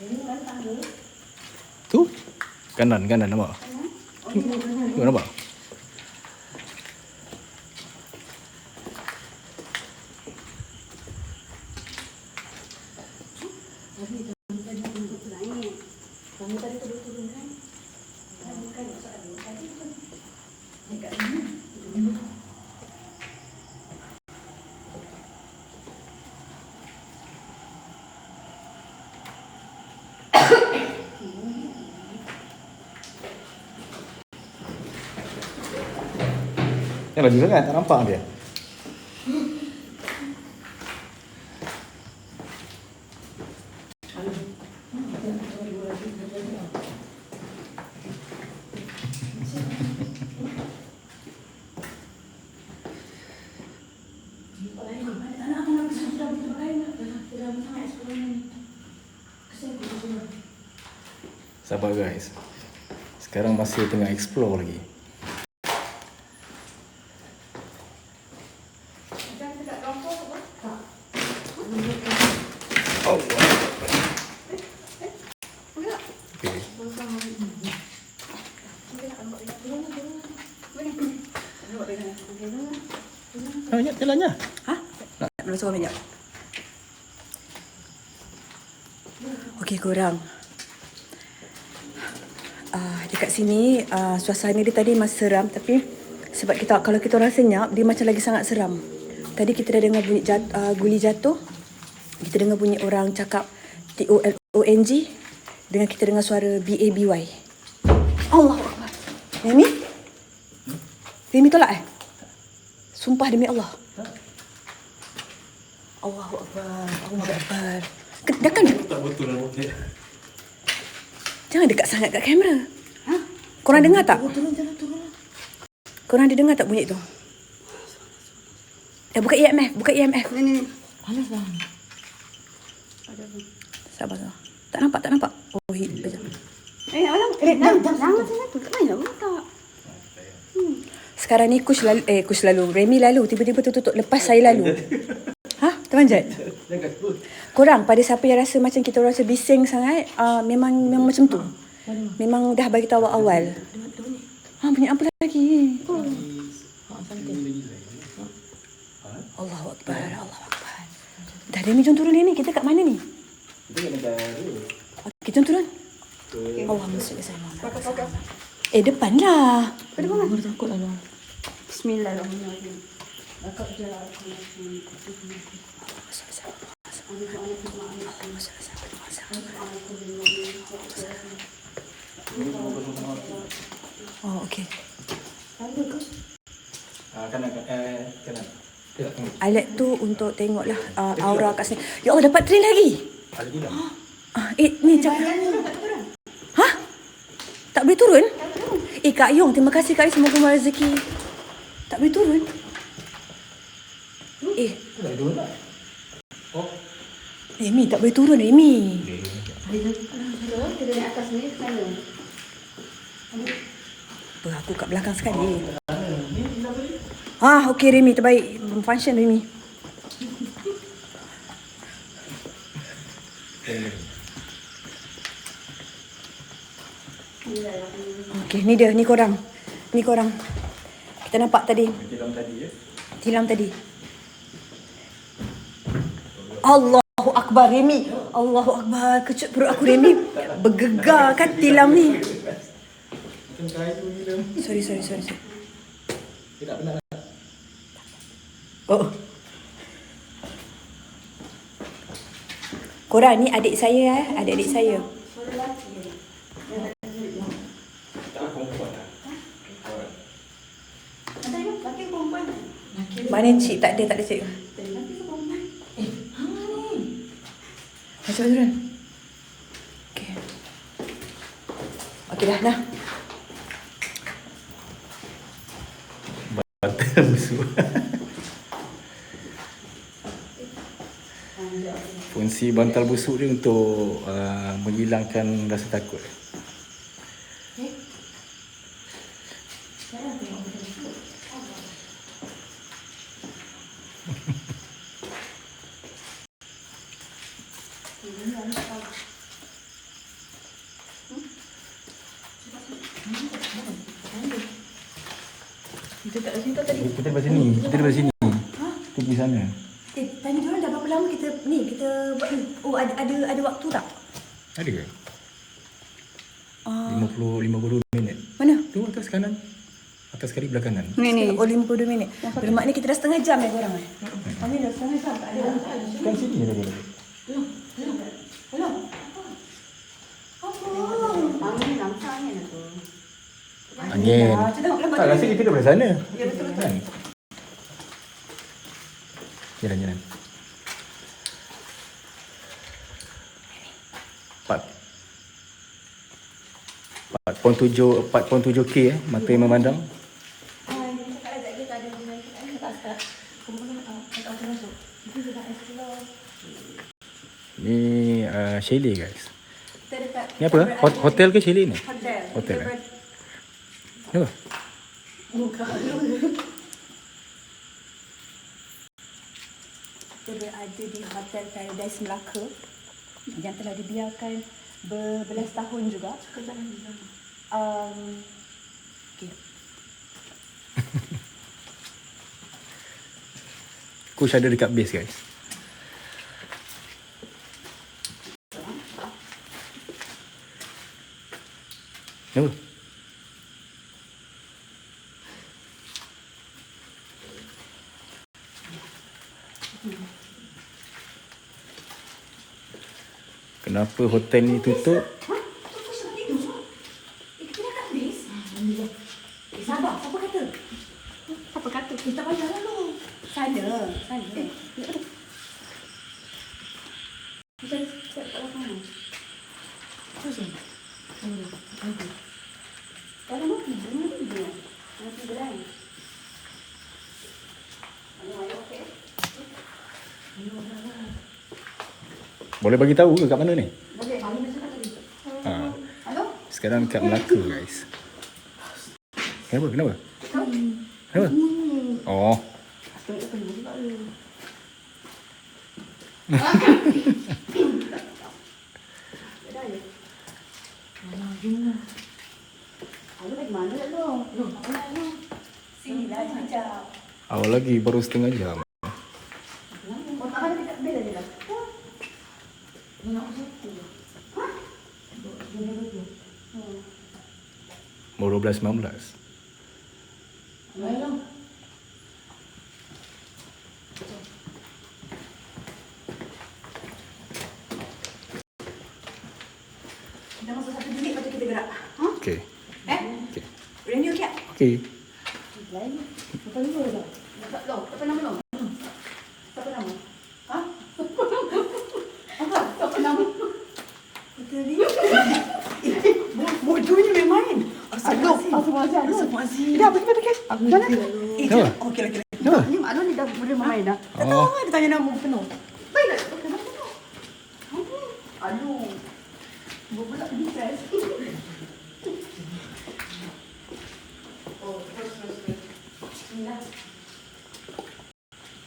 A: Ini kan tangga.
E: Tu? Kanan nampak? Tu nampak? Yang laju sangat, tak nampak dia.
D: sangat explore ni. Kesian aku semua.
E: Sabar guys. Sekarang masih tengah explore lagi.
D: Macam dekat kampung apa? Tak.
E: Oh.
D: Boleh tak?
E: Okay.
D: Boleh tak? Boleh tak? Boleh.
E: Banyak jalannya.
A: Ha? Tak boleh suruh banyak. Okey korang. Dekat sini suasana dia tadi masih seram tapi sebab kalau kita orang senyap dia macam lagi sangat seram. Tadi kita dah dengar bunyi guli jatuh. Kita dengar bunyi orang cakap TOLONG dengan kita dengar suara BABY. Allahu Akbar. Remy? Remy tolak Sumpah demi Allah. Allahu Akbar. Allahu Akbar. Dekat.
E: Tak betul lah dia.
A: Jangan dekat sangat kat kamera. Ha? Korang dengar tak?
D: Turun.
A: Korang ada dengar tak bunyi tu? Dah buka EMF.
D: Ni. Panas dah. Ada apa?
A: Sabar. Tak nampak. Oh, kejap.
D: Jangan sana tu. Kenapa nak tak?
A: Sekarang ni Kush lalu. Remy lalu. Tiba-tiba tutup. Lepas saya lalu. Ha? Terpanjat? Korang, pada siapa yang rasa macam kita rasa bising sangat, memang macam tu. Memang dah bagi tahu awal. Bunyi apa lagi? Allahu Akbar. Dah Remy, jom turun ni. Kita kat mana ni?
E: Kita kat negara.
A: Kita turun. Allahumma salli ala Muhammad. Depan lah.
D: Pada mana? Takut lah. Bismillahirrahmanirrahim. Akak jalan aku.
A: Oh, okey.
E: Kanan.
A: Alat tu untuk tengoklah aura kat sini. Ya Allah, dapat train lagi.
E: Ada hilang.
A: Ni cakap. Ha? Tak boleh turun? Kak Yong, terima kasih Kak Yong. Semoga rezeki. Tak boleh turun?
E: Tak boleh turun tak? Oh.
A: Remy, tak boleh turun Remy.
D: Kita naik atas ni ke sana?
A: Aku kat belakang sekali. Okey Remy, terbaik. Function Remy. Okey, ni dia, ni korang. Kita nampak tadi. Tilam tadi. Allahu Akbar Remy. Allahu Akbar. Kecut perut aku Remy. Bergegar kan tilam ni. Sorry.
E: Tak pernah.
A: Oh. Korang ni adik saya adik saya. Mana cik? Tak ada cik. Macam mana turun? Okey dah.
E: Bantal busuk. Fungsi bantal busuk dia untuk menghilangkan rasa takut. Kita daripada sini. Kita pergi sana.
A: Tanya diorang dah berapa lama kita buat ni? Oh, ada waktu tak?
E: Ada ke? 52 minit.
A: Mana?
E: Tu atas kanan. Atas kali belah kanan.
A: Ni. Oh, 52 minit. Bermakna kita dah setengah jam korang Kami dah setengah jam. Tak ada.
E: Kan sini ada.
A: Hello.
E: Angin. Tak rasa kita daripada sana.
A: Ya, betul.
E: Kan? Jalan. 4.7K mata yang memandang. Ni chalet guys.
A: Kita dekat.
E: Ni apa? Hotel ke chalet ni?
A: Hotel.
E: Hotel,
A: Kita
E: Ni apa?
A: Buka kita berada di Hotel Paradise Melaka yang telah dibiarkan berbelas tahun juga. Okay.
E: Coach ada dekat base guys. Ni apa? Kenapa hotel ni tutup?
A: Sabar, siapa kata? Siapa kata? Kita bayar dulu. Sana. Kita kat belakang. Terus ni. Kalau mau tidur, nanti berang. Okey.
E: Boleh bagi tahu ke kat mana ni?
A: Boleh, mana macam tadi? Halo?
E: Sekarang kat Melaka guys. Kenapa? Oh.
A: Halo, dari mana tu? Sini lah, sekejap.
E: Awal lagi baru setengah jam.
A: Apa ada dekat bel je lah?
E: Baru 12-19.
A: Dah masuk 1 minit lepas tu kita gerak. Ha?
E: Okay.
A: Okay. Ready okey?
E: Okay.
A: Berapa lama dah? Berapa lama dah? Berapa lama? Ha? Berapa lama? Betul ni? Bodohnya main-main. Astagfirullahaladzim. Dah, pergi. Mana? Okey. Ni maklum ni dah boleh main dah. Tak tahu kan dia tanya nama penuh. Baiklah. Aduh. Berpulak pergi kan? Terus. Bismillah.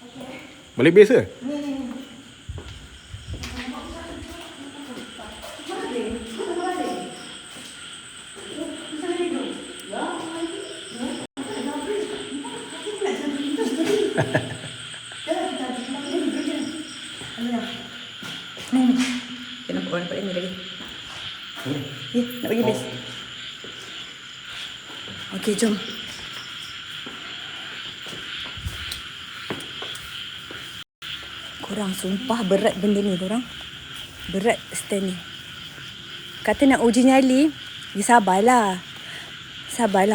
A: Okey.
E: Balik base ke?
A: Ni. Kita nampak orang ni lagi. Ya, nak pergi base. Okey, jom. Korang sumpah berat benda ni korang. Berat stand ni. Kata nak uji nyali, dia sabarlah.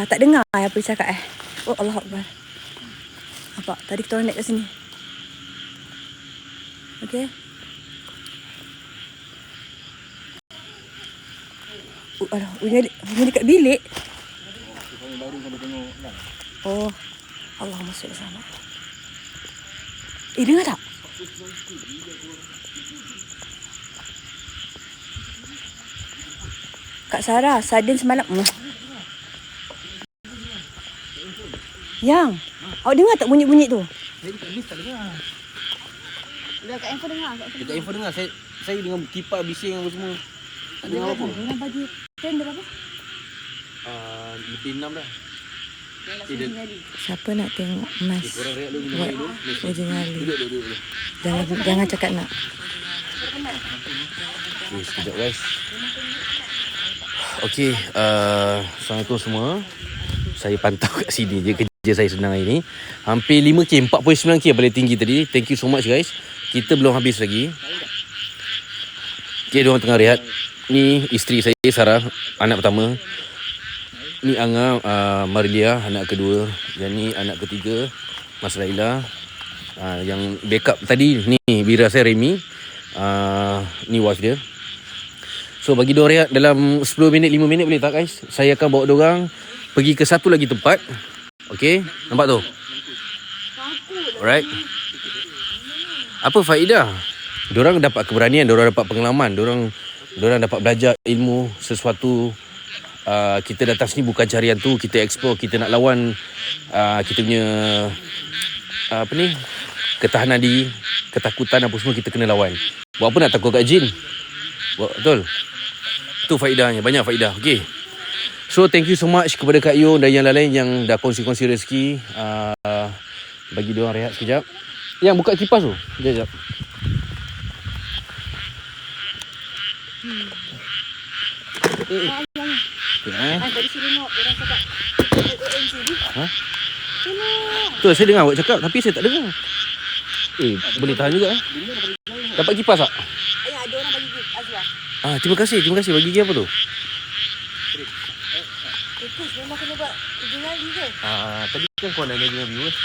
A: Tak dengar apa dia cakap Oh, Allah Akbar. Nampak? Tadi kita orang naik kat sini. Okey. Alah, uji dekat bilik. Oh. Allahumma salli alaihi. Dengar tak? Kak Sarah, Sardin semalam. Yang, awak dengar tak bunyi-bunyi tu?
B: Saya dekat bis tak dengar.
A: Dekat handphone dengar.
B: Dekat info dengar. Saya dengan kipas bising apa semua. Tak dengar apa.
A: Orang bagi pen berapa?
B: Lebih 6 dah.
A: Siapa nak tengok Mas
B: Korang rehat dulu minum air dulu.
A: uji nyali?
B: Duduk.
A: Jangan cakap nak.
B: Okay, sekejap guys. Okay, Assalamualaikum semua. Saya pantau kat sini je kerja saya senang hari ni. Hampir 5K, 49K paling tinggi tadi. Thank you so much guys. Kita belum habis lagi. Okay, diorang tengah rehat. Ni isteri saya Sarah, anak pertama. Ni Anga, Marilia, anak kedua. Yang ni anak ketiga, Mas Laila. Yang backup tadi ni bira saya Remy. Ni wife dia. So bagi diorang rehat dalam 10 minit, 5 minit boleh tak guys? Saya akan bawa diorang pergi ke satu lagi tempat. Okay, nampak tu? Alright. Apa faedah? Diorang dapat keberanian, diorang dapat pengalaman, diorang dapat belajar ilmu sesuatu. Kita datang sini bukan cari hantu, kita explore, kita nak lawan kita punya ketahanan diri, ketakutan apa semua kita kena lawan. Buat apa nak takut kat jin? Betul. Itu faedahnya, banyak faedah. Okay. So thank you so much kepada Kak Yung dan yang lain-lain yang dah kongsi-kongsi rezeki. Bagi diorang rehat sekejap. Yang buka kipas tu. Sekejap.
A: Tadi seronok orang cakap
B: Ha? Betul, saya dengar awak cakap tapi saya tak dengar. Boleh tahan juga. Dapat kipas tak?
A: ayah ada orang bagi gift Azwa.
B: Terima kasih. Bagi dia apa tu?
A: Terus memang kena buat ujian ke?
B: Tadi kan kau nak dengan viewers.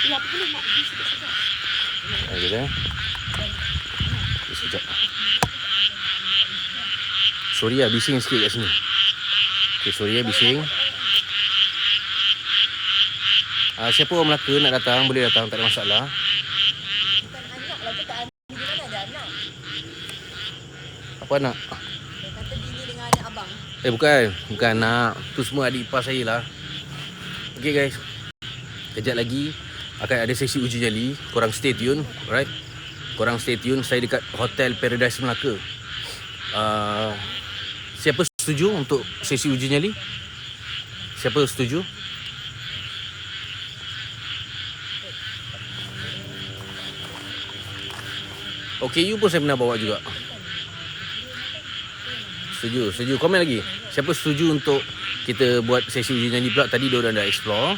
A: Ya, apa boleh nak pergi sedap-sedap.
B: Sekejap. Sekejap. Sorry lah, bising sikit kat sini. Okay, sorry lah, bising. Siapa orang Melaka nak datang, boleh datang, tak ada masalah.
A: Bukan anak lah, cakap Andi di mana ada anak.
B: Apa anak?
A: Dia kata bini dengan anak abang.
B: Bukan anak. Tu semua adik ipar saya lah. Okay guys, kejap lagi akan ada sesi uji nyali. Korang stay tune, alright? Korang stay tune. Saya dekat Hotel Paradise Melaka. Siapa setuju untuk sesi uji nyali? Siapa setuju? OKU pun saya pernah bawa juga. Setuju. Komen lagi. Siapa setuju untuk kita buat sesi uji nyali pula? Tadi diorang dah explore.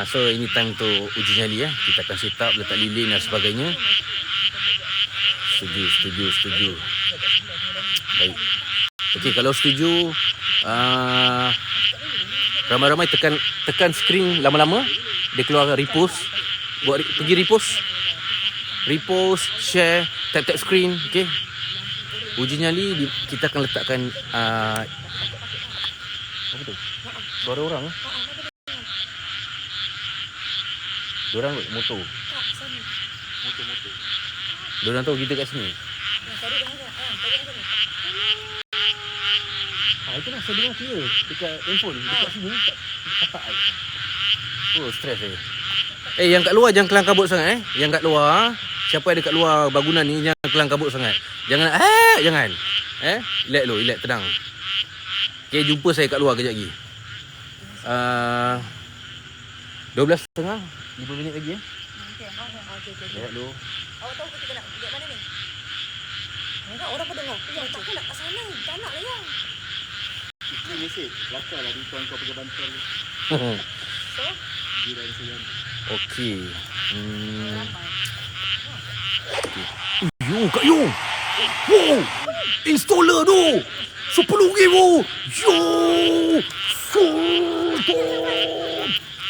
B: So ini time untuk uji nyali . Kita akan set up, letak lilin dan sebagainya. Setuju. Baik. Okey, kalau setuju, ramai-ramai tekan skrin lama-lama. Dia keluar repost. Pergi repost, share, tap screen. Okey. Uji nyali kita akan letakkan apa tu? Suara orang. Diorang motor. Motor. Diorang tahu kita kat sini. Itulah saya dengar clear dekat handphone, dekat sini tak oh, stres saya. Yang kat luar jangan kelang kabut sangat Yang kat luar, siapa ada kat luar bangunan ni jangan kelang kabut sangat. Jangan jangan. Relax, tenang. Okay, jumpa saya kat luar kejap lagi. 12.30, 5 minit lagi
A: Okey.
B: Rehat dulu.
A: Awak tahu kita nak pergi mana ni? Enggak, orang pada dengar. Ya, takkan nak kat sana. Tak nak lah yang.
E: Ini mesej. Lakar lah di tuan kau pergi bantuan ni.
A: So,
E: Jiran saya.
B: Okey.
A: ramai.
B: Kak Yung. Wow. Installer tu. RM10 tu. Yo.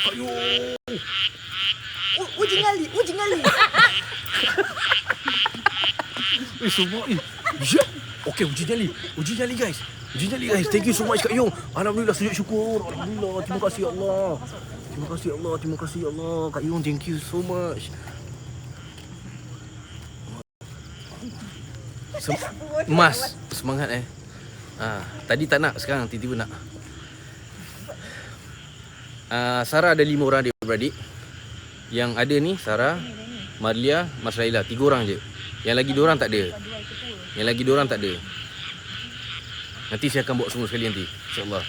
B: Kak Yung.
A: Uji nyali.
B: Semua ni. Ya. Okey, uji nyali guys. Thank you so much Kak Yung. Alhamdulillah, sujud syukur. Alhamdulillah. Terima kasih Allah. Kak Yung, thank you so much. Mas, semangat tadi tak nak, sekarang tiba-tiba nak. Sarah ada 5 orang adik-beradik. Yang ada ni Sarah, Marlia, Mas Laila, 3 orang je. Yang lagi 2 orang tak ada. Nanti saya akan bawa semua sekali nanti, insya-Allah.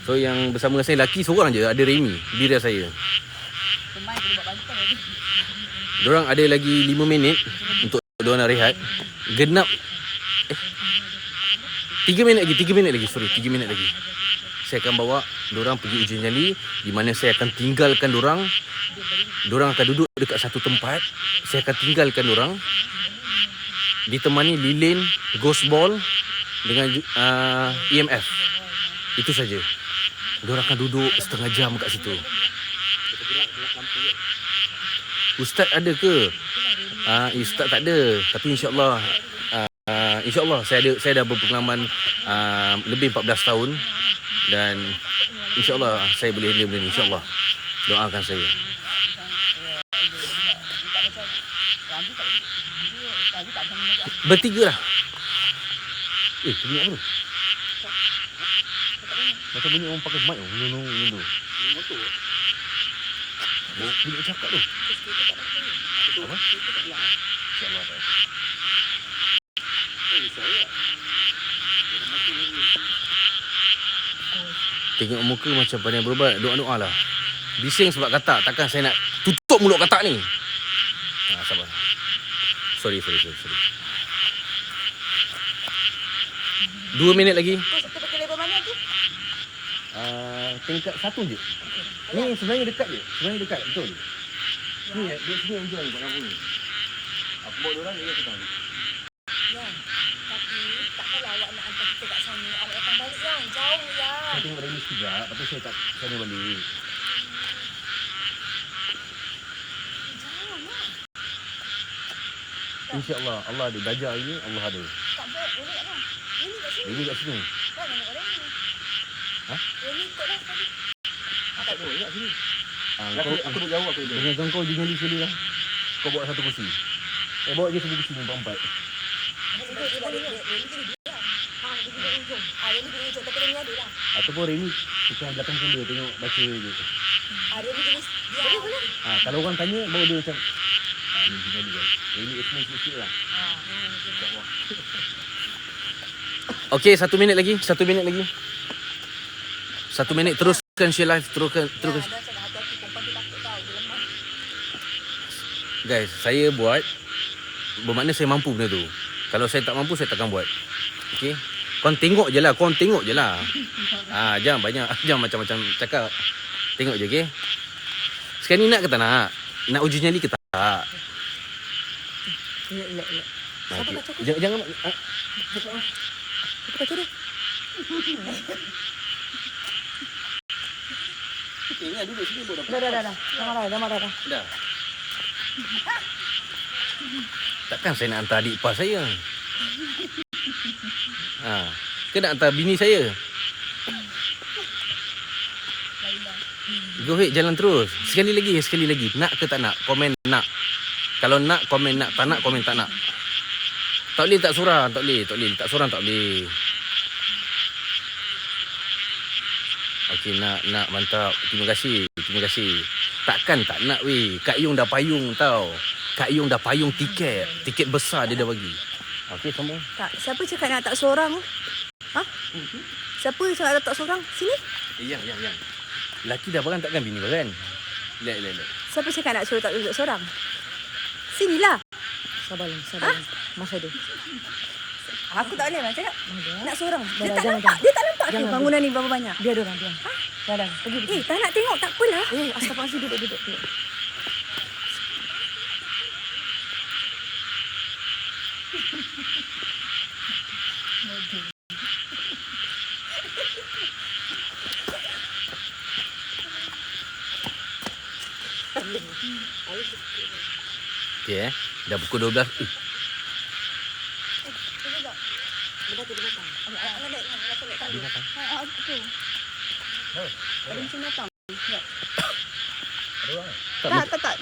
B: So yang bersama saya lelaki seorang je, ada Remy, bira saya.
A: Pemain boleh buat bantuan lagi.
B: Diorang ada lagi 5 minit untuk diorang nak rehat. Genap 3 minit lagi. Saya akan bawa diorang pergi uji nyali, di mana saya akan tinggalkan diorang. Diorang akan duduk dekat satu tempat. Saya akan tinggalkan diorang, ditemani lilin, ghost ball dengan EMF. Itu saja. Diorang akan duduk setengah jam kat situ. Ustaz ada ke? Ustaz tak ada. Tapi insya-Allah saya dah berpengalaman lebih 14 tahun dan insya-Allah saya boleh handle benda ni, insya-Allah. Doakan saya. Bertiga lah. Tu bunyi apa tu? Macam bunyi orang pakai mic tu. Nunu. Motor. Bunyi cakap tu. Apa? InsyaAllah tak. Tengok muka macam pandai berubat. Doa-doa lah. Bising sebab katak. Takkan saya nak tutup mulut katak ni. Sabar. Sorry. 2 minit lagi.
A: Kita pakai lebar mana tu?
B: Tingkat 1 je. Ni sebenarnya dekat je. Betul. Ni duduk sini yang join kat lampu ni. Aku bawa diorang ni aku tahu.
A: Ya. Tapi takkanlah awak nak hantar kita kat sana. Awak datang balik yang jauh ya.
B: Saya tengok Remy sekejap. Lepas tu saya tak sana balik.
A: Jauh lah.
B: InsyaAllah. Allah ada. Dajjal ini Allah ada.
A: Tak boleh. Boleh tak bang? Ini kat sini.
B: Remy kat sini.
A: Dah nak orang ni.
B: Ha?
A: Ini ikut dah tadi.
B: Tak boleh kat sini.
E: Aku duduk jauh aku duduk.
B: Dengan kau je nyali sekali lah. Kau bawa satu kursi. Bawa je satu kursi ni, 4-4.
A: Remy duduk ujung. Tapi Remy ada lah.
B: Ataupun Remy tukang belakang kena tengok baca je.
A: Remy jenis dia. Boleh.
B: Kalau orang tanya, bawa dia macam ni nyali kan. Remy explain sikit lah. Okey, 1 minit lagi. 1 minit teruskan share live. Teruskan.
A: Hati-hati perempuan tu takut tau. Dia lemah.
B: Guys, saya buat bermakna saya mampu benda tu. Kalau saya tak mampu, saya takkan buat. Okey. Kau tengok je lah. Jangan banyak. Jangan macam-macam cakap. Tengok je, okey. Sekarang ni nak ke tak nak? Nak uji nyali ke tak? Okay. Jangan.
A: Kita baca dia.
B: Ingat duduk sini pun
C: Dah. Dah marah dah.
B: Dah. Takkan saya nak hantar adik ipar saya. Ke nak hantar bini saya? Go ahead, jalan terus. Sekali lagi. Nak ke tak nak? Komen nak. Kalau nak, komen nak. Tak nak, komen tak nak. Tak boleh tak sorang. Tak boleh. Tak sorang tak boleh. Okey, nak. Mantap. Terima kasih. Takkan tak nak weh. Kak Yung dah payung tau. Tiket. Tiket besar dia dah bagi. Okey, sambung.
A: Tak, siapa cakap nak tak seorang? Ha? Siapa cakap nak tak seorang? Sini.
B: Yang. Laki dah barang takkan bini barang. Lek.
A: Siapa cakap nak suruh tak duduk seorang? Sinilah.
C: Sabar. Masa dia.
A: Aku tak boleh macam cakap. Nak seorang. Dia
C: Dah,
A: tak
C: jangan,
A: nampak. Dia tak nampak ke
C: Jangan,
A: bangunan ni berapa banyak?
C: Biar dia orang. Dah. Pergi.
A: Tak nak tengok. Tak apalah.
C: Astagfirullahaladzim, duduk.
B: Okey dah pukul 12.
A: Tak.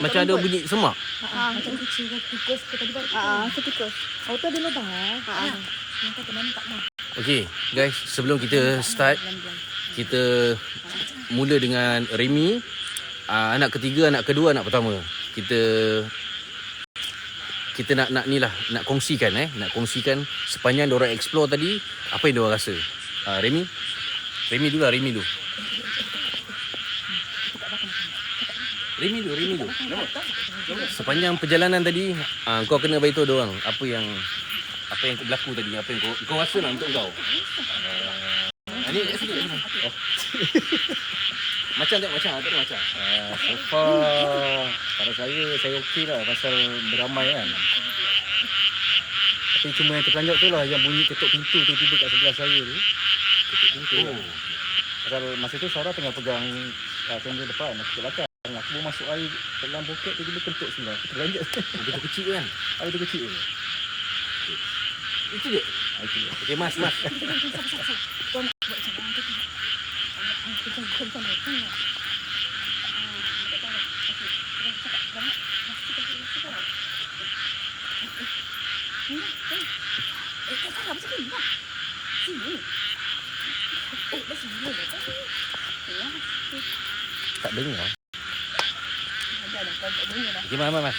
B: Macam ada bunyi semak.
C: Macam kecil tikus ke tadi balik.
A: Setikus.
C: Auto ada lubang
A: Yang kata mana tak mau.
B: Okey guys, sebelum kita start, kita mula dengan Remy. Anak ketiga, anak kedua, anak pertama. Kita nak ni lah, nak kongsikan sepanjang diorang explore tadi, apa yang diorang rasa. Remy dulu. Sepanjang perjalanan tadi, kau kena beritahu diorang apa yang berlaku tadi, apa yang kau rasa lah untuk kau. Ni kat sini. Macam.
E: So far pada saya okey lah pasal beramai kan. Tapi cuma yang terperanjat tu lah yang bunyi ketuk pintu tiba-tiba kat sebelah saya tu. Ketuk pintu. Pasal masa tu Sarah tengah pegang tenda depan, aku kat belakang. Aku baru masuk air dalam poket tiba-tiba kentut sebelah. Aku terperanjat.
B: Betul kecil kan?
E: Betul kecil je.
B: Itu je. Okey mas. tak dengar. Okay, Mas.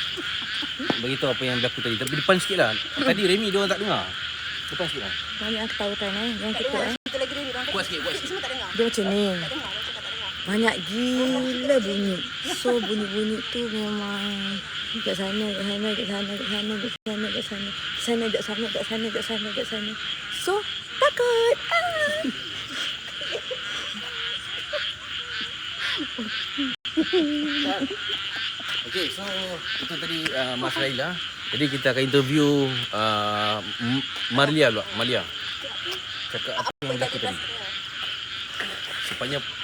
B: Beritahu apa yang berlaku tadi. Tapi depan sikit lah. Tadi Remy dia orang tak dengar. Depan sikit lah.
C: Banyak ketahuan yang kita
A: Kita lagi ni orang
B: Kuat sikit.
A: semua tak dengar.
C: dia macam ni.
A: Tak dengar, dia cakap tak dengar.
C: Banyak gila bunyi. So bunyi-bunyi tu memang kat sana. So takut.
B: Okay, so itu tadi Mas Laila. Jadi kita akan interview Marlia pula. Marlia. Cakap apa yang berlaku tadi.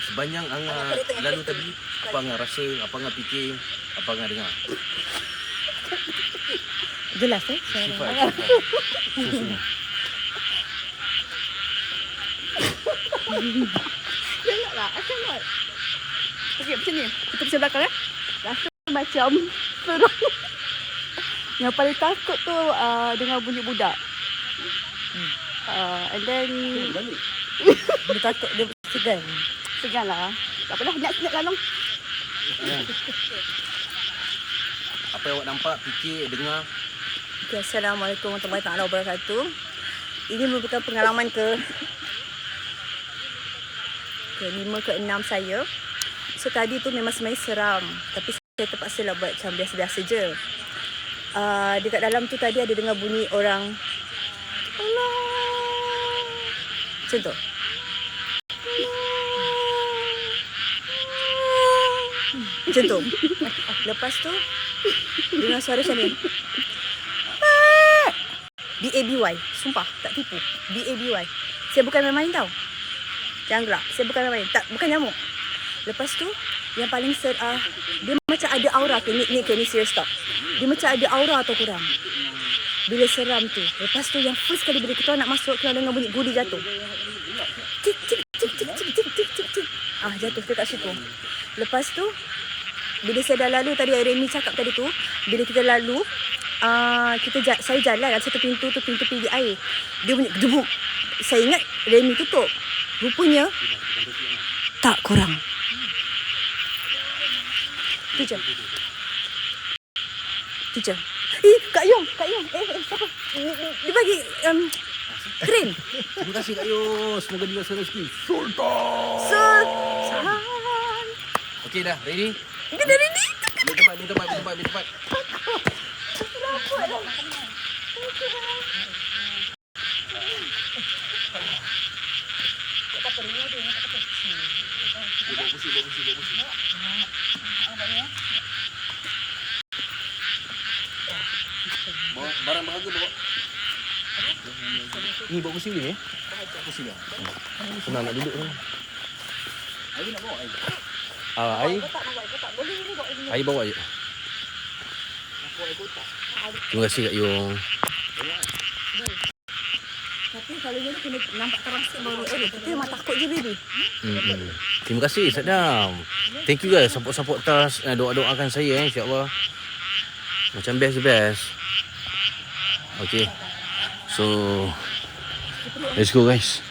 B: Sebanyak Angah lalu tadi, apa Angah rasa, apa Angah fikir, apa Angah dengar.
C: Jelas
B: Sifat. Semua.
A: Jangan lah, I cannot. Okay, macam ni. Kita pasal belakang rasa macam seram. Yang paling takut tu dengar bunyi budak. And then
C: dia takut, dia segan.
A: segan lah. Tak apalah, nak lalang.
B: Apa yang awak nampak, fikir, dengar?
A: Okay, Assalamualaikum warahmatullahi taala wabarakatuh. Ini merupakan pengalaman ke-5 ke-6 saya. So tadi tu memang sebenarnya seram, tapi saya terpaksa lah buat macam biasa-biasa je. Dekat dalam tu tadi ada dengar bunyi orang Allah. Macam tu. Macam tu. Lepas tu dengar suara macam ni. B-A-B-Y. Sumpah, tak tipu. B-A-B-Y. Saya bukan main-main tau. Jangan gelak. Saya bukan main-main. Tak, bukan nyamuk. Lepas tu, yang paling dia macam ada aura. Ni serious tau. Dia macam ada aura tau korang. Bila seram tu. Lepas tu, yang first kali bila kita nak masuk, kita dengar bunyi guli jatuh. Cik, cik, cik, cik, cik, cik, cik, cik, cik. Jatuh dekat situ. Lepas tu, bila saya dah lalu tadi, Remy cakap tadi tu, bila kita lalu, saya jalan ada satu pintu tu, pintu pergi air. Dia bunyi gedebuk. Saya ingat Remy tutup. Rupanya tak korang. Tu je. Kak Yong. Siapa? Dia bagi kren.
B: Terima kasih Kak Yo. Semoga dilaksanakan rezeki.
A: Sultan.
B: Okey dah, ready?
A: Dia dari ni.
B: Minta tempat. Bawa barang berharga bawa. Ni bawa kursi ni. Kursi dah. Senang nak duduk ni. Air nak bawa air. Air. Air bawa je. Terima kasih Kak Yung.
A: Tapi kalau dia kena nampak terasik baru kita memang takut je baby.
B: Terima kasih Sadam. Thank you guys support tas, doakan saya insya-Allah. Macam best. Okay. So let's go guys.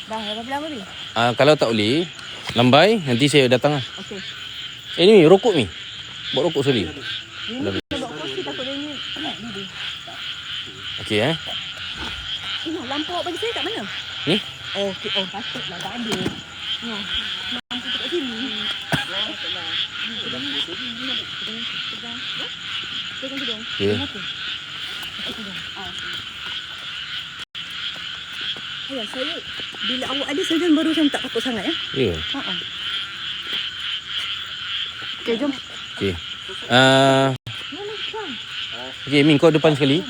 A: Dah berapa lama ni?
B: Kalau tak boleh lambai nanti saya datang lah.
A: Okey.
B: Ni rokok ni. Bawa rokok sekali.
A: Ini sebab kopi takut dia ni.
B: Okey
A: Lampu awak bagi saya kat mana?
B: Ni?
A: Oh, okey. Oh, patutlah tak ada. Lampu tu kat sini. Pegang.
B: Ya.
A: Ayah, saya bila awak ada saya baru macam tak takut sangat ya.
B: Ya.
A: Okey, jom.
B: Okey. Okey, Min kau depan sekali.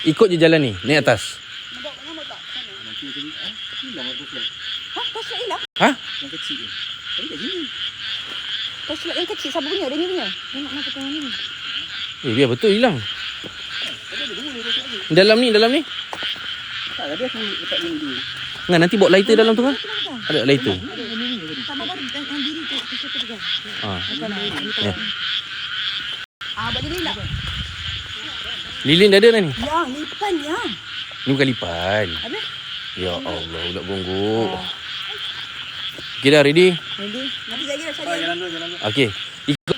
B: Ikut je jalan ni, naik atas.
A: Torchlight hilang?
B: Yang kecil ni. Tadi kat sini.
A: Torchlight yang kecil, siapa punya? Remy punya? Dia nak masuk tengah ni.
B: Biar betul hilang. Dalam ni.
E: Tak, tadi aku letak ni dulu.
B: Enggak, nanti bawa lighter dalam tu kan? Ada lighter.
A: Sama baru yang diri tu, siapa pegang?
B: Ya.
A: Buat dia lilak.
B: Lilin dah ada dah ni.
A: Yang, lipan yang.
B: Ni bukan lipan.
A: Habis?
B: Ya Allah, ulat gonggok. Okay dah, ready?
A: Ready? Nanti lagi dah cari.
E: Jalan dulu.
B: Okay. Ikut.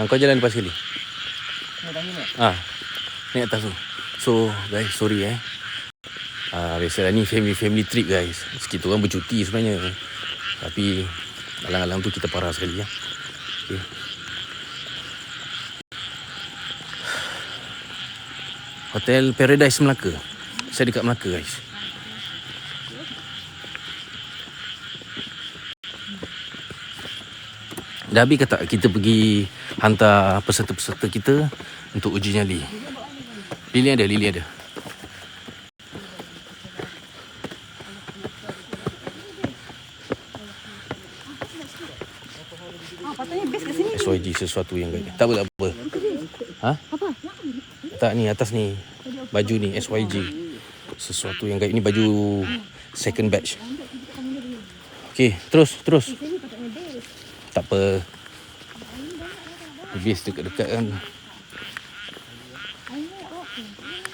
B: Kau jalan lepas sekali. Naik atas tu. So guys, sorry biasalah ni family trip guys. Kita orang bercuti sebenarnya. Tapi alang-alang tu kita parah sekali ya. Okay. Hotel Paradise Melaka. Saya dekat Melaka guys. Dah habis ke tak kita pergi hantar peserta-peserta kita untuk uji nyali? Lily ada.
A: Patutnya base kat sini.
B: SYG sesuatu yang baik. Tak apa. Ha?
A: Apa?
B: Tak ni atas ni. Baju ni SYG. Sesuatu yang gaib ni baju second batch. Okey, terus. Tak apa. Base dekat-dekat kan.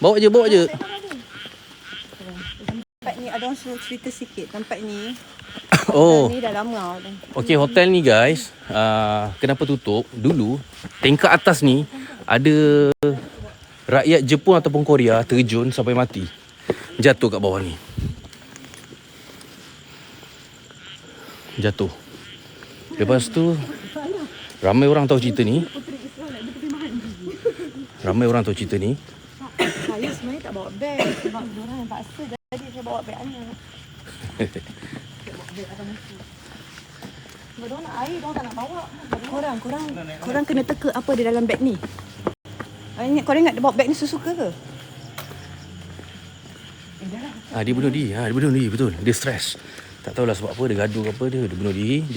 B: Bawa je.
A: Tempat ni ada orang suruh cerita sikit. Tempat ni.
B: Oh.
A: Ni dah lama.
B: Okey, hotel ni guys, kenapa tutup? Dulu tingkat atas ni ada rakyat Jepun ataupun Korea terjun sampai mati. Jatuh kat bawah ni. Jatuh. Lepas tu ramai orang tahu cerita ni.
A: Saya sebenarnya tak bawa beg sebab diorang yang paksa jadi saya bawa beg anak. Sebab diorang nak air, diorang tak nak bawa. Korang kena teka apa di dalam beg ni. Korang ingat dia bawa beg ni sesuka ke?
B: Dia bunuh diri. Betul. Dia stres. Tak tahulah sebab apa, dia gaduh ke apa dia bunuh diri.